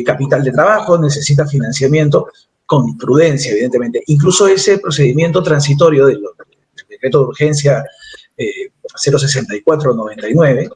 capital de trabajo, necesita financiamiento con prudencia, evidentemente. Incluso ese procedimiento transitorio del decreto de urgencia 064/99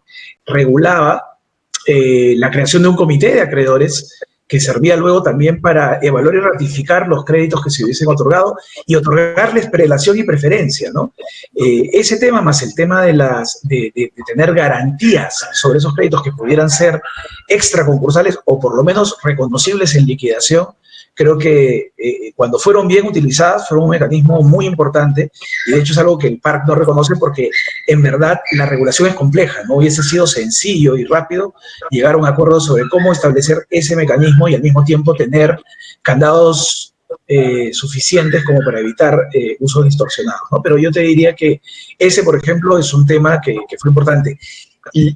regulaba la creación de un comité de acreedores que servía luego también para evaluar y ratificar los créditos que se hubiesen otorgado y otorgarles prelación y preferencia, ¿no? Ese tema más el tema de tener garantías sobre esos créditos que pudieran ser extraconcursales o por lo menos reconocibles en liquidación, creo que cuando fueron bien utilizadas fueron un mecanismo muy importante y de hecho es algo que el PARC no reconoce porque en verdad la regulación es compleja, no hubiese sido sencillo y rápido llegar a un acuerdo sobre cómo establecer ese mecanismo y al mismo tiempo tener candados suficientes como para evitar usos distorsionados, ¿no? Pero yo te diría que ese, por ejemplo, es un tema que fue importante. Y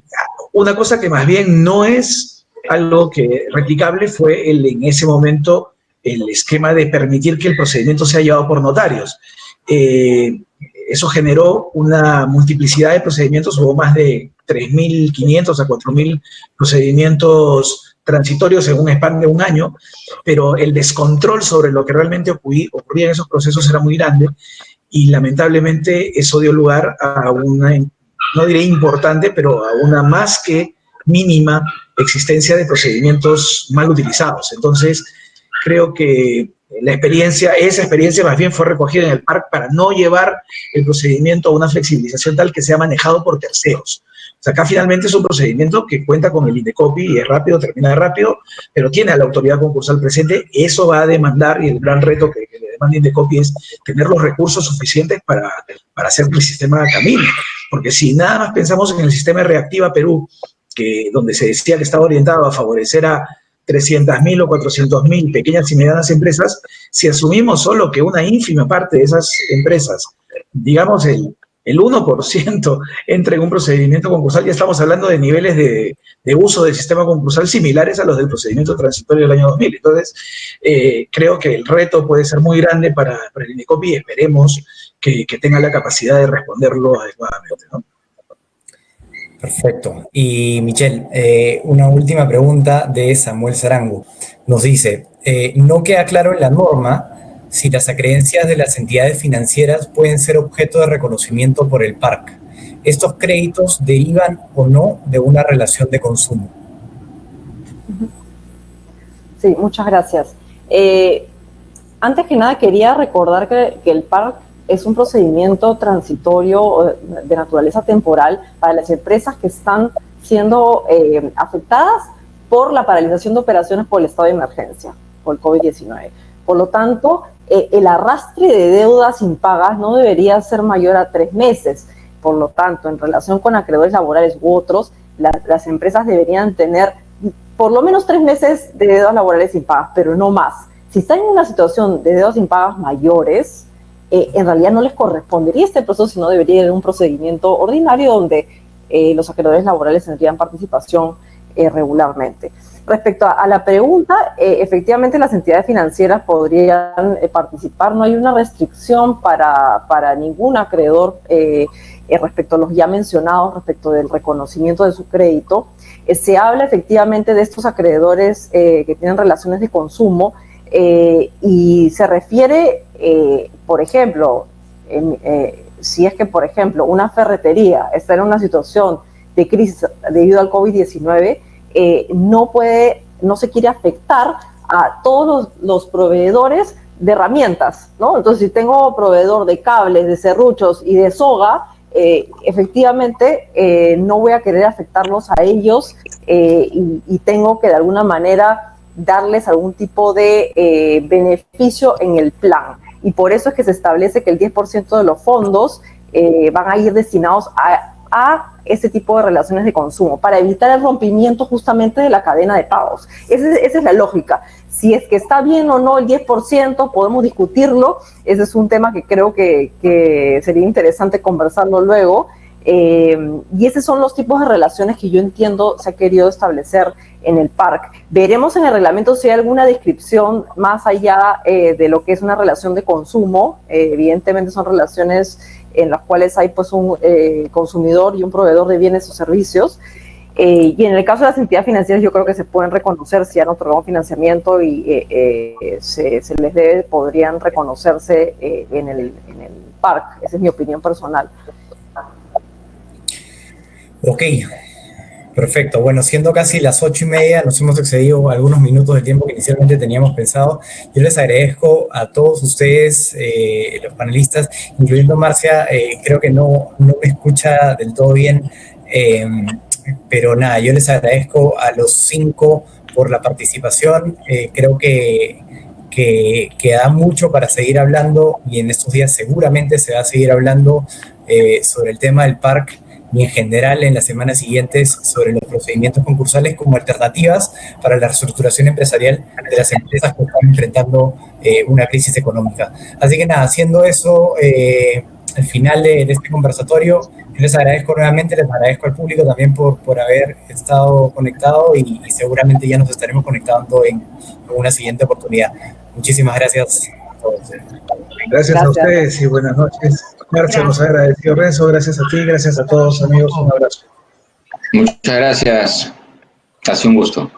una cosa que más bien no es algo que replicable fue en ese momento el esquema de permitir que el procedimiento sea llevado por notarios. Eso generó una multiplicidad de procedimientos, hubo más de 3.500 a 4.000 procedimientos transitorios en un span de un año, pero el descontrol sobre lo que realmente ocurría en esos procesos era muy grande y lamentablemente eso dio lugar a una, no diré importante, pero a una más que mínima existencia de procedimientos mal utilizados. Entonces, creo que esa experiencia más bien fue recogida en el PARC para no llevar el procedimiento a una flexibilización tal que sea manejado por terceros. O sea, acá finalmente es un procedimiento que cuenta con el INDECOPI y es rápido, termina rápido, pero tiene a la autoridad concursal presente. Eso va a demandar, y el gran reto que le demanda INDECOPI es tener los recursos suficientes para hacer que el sistema camine. Porque si nada más pensamos en el sistema Reactiva Perú, donde se decía que estaba orientado a favorecer a 300.000 o 400.000 pequeñas y medianas empresas, si asumimos solo que una ínfima parte de esas empresas, digamos el 1% entre en un procedimiento concursal, ya estamos hablando de niveles de uso del sistema concursal similares a los del procedimiento transitorio del año 2000. Entonces, creo que el reto puede ser muy grande para el INDECOPI y esperemos que tenga la capacidad de responderlo adecuadamente, ¿no? Perfecto. Y Michelle, una última pregunta de Samuel Sarango. Nos dice, no queda claro en la norma si las acreencias de las entidades financieras pueden ser objeto de reconocimiento por el PARC. ¿Estos créditos derivan o no de una relación de consumo? Sí, muchas gracias. Antes que nada quería recordar que el PARC es un procedimiento transitorio de naturaleza temporal para las empresas que están siendo afectadas por la paralización de operaciones por el estado de emergencia, por el COVID-19. Por lo tanto, el arrastre de deudas impagas no debería ser mayor a 3 meses. Por lo tanto, en relación con acreedores laborales u otros, las empresas deberían tener por lo menos 3 meses de deudas laborales impagas, pero no más. Si están en una situación de deudas impagas mayores, en realidad no les correspondería este proceso, sino debería haber un procedimiento ordinario donde los acreedores laborales tendrían participación regularmente. Respecto a la pregunta, efectivamente las entidades financieras podrían participar, no hay una restricción para ningún acreedor respecto a los ya mencionados, respecto del reconocimiento de su crédito. Se habla efectivamente de estos acreedores que tienen relaciones de consumo, y se refiere, por ejemplo, si es que, por ejemplo, una ferretería está en una situación de crisis debido al COVID-19, no se quiere afectar a todos los proveedores de herramientas, ¿no? Entonces, si tengo proveedor de cables, de serruchos y de soga, efectivamente no voy a querer afectarlos a ellos y tengo que de alguna manera darles algún tipo de beneficio en el plan. Y por eso es que se establece que el 10% de los fondos van a ir destinados a ese tipo de relaciones de consumo, para evitar el rompimiento justamente de la cadena de pagos. Esa es la lógica. Si es que está bien o no el 10%, podemos discutirlo. Ese es un tema que creo que sería interesante conversarlo luego. Y esos son los tipos de relaciones que yo entiendo se ha querido establecer en el PARC. Veremos en el reglamento si hay alguna descripción más allá de lo que es una relación de consumo. Evidentemente son relaciones en las cuales hay pues un consumidor y un proveedor de bienes o servicios. Y en el caso de las entidades financieras yo creo que se pueden reconocer si han otorgado financiamiento y se les podrían reconocerse en el PARC. Esa es mi opinión personal. Ok, perfecto. Bueno, siendo casi las 8:30, nos hemos excedido algunos minutos del tiempo que inicialmente teníamos pensado. Yo les agradezco a todos ustedes, los panelistas, incluyendo Marcia. Creo que no me escucha del todo bien, pero nada, yo les agradezco a los 5 por la participación. Creo que da mucho para seguir hablando y en estos días seguramente se va a seguir hablando sobre el tema del PARC y en general en las semanas siguientes sobre los procedimientos concursales como alternativas para la reestructuración empresarial de las empresas que están enfrentando una crisis económica. Así que nada, haciendo eso, al final de este conversatorio, yo les agradezco nuevamente, les agradezco al público también por haber estado conectado y seguramente ya nos estaremos conectando en una siguiente oportunidad. Muchísimas gracias a todos. Gracias a ustedes y buenas noches. Marcia, nos ha agradecido. Renzo, gracias a ti, gracias a todos, amigos. Un abrazo. Muchas gracias. Ha sido un gusto.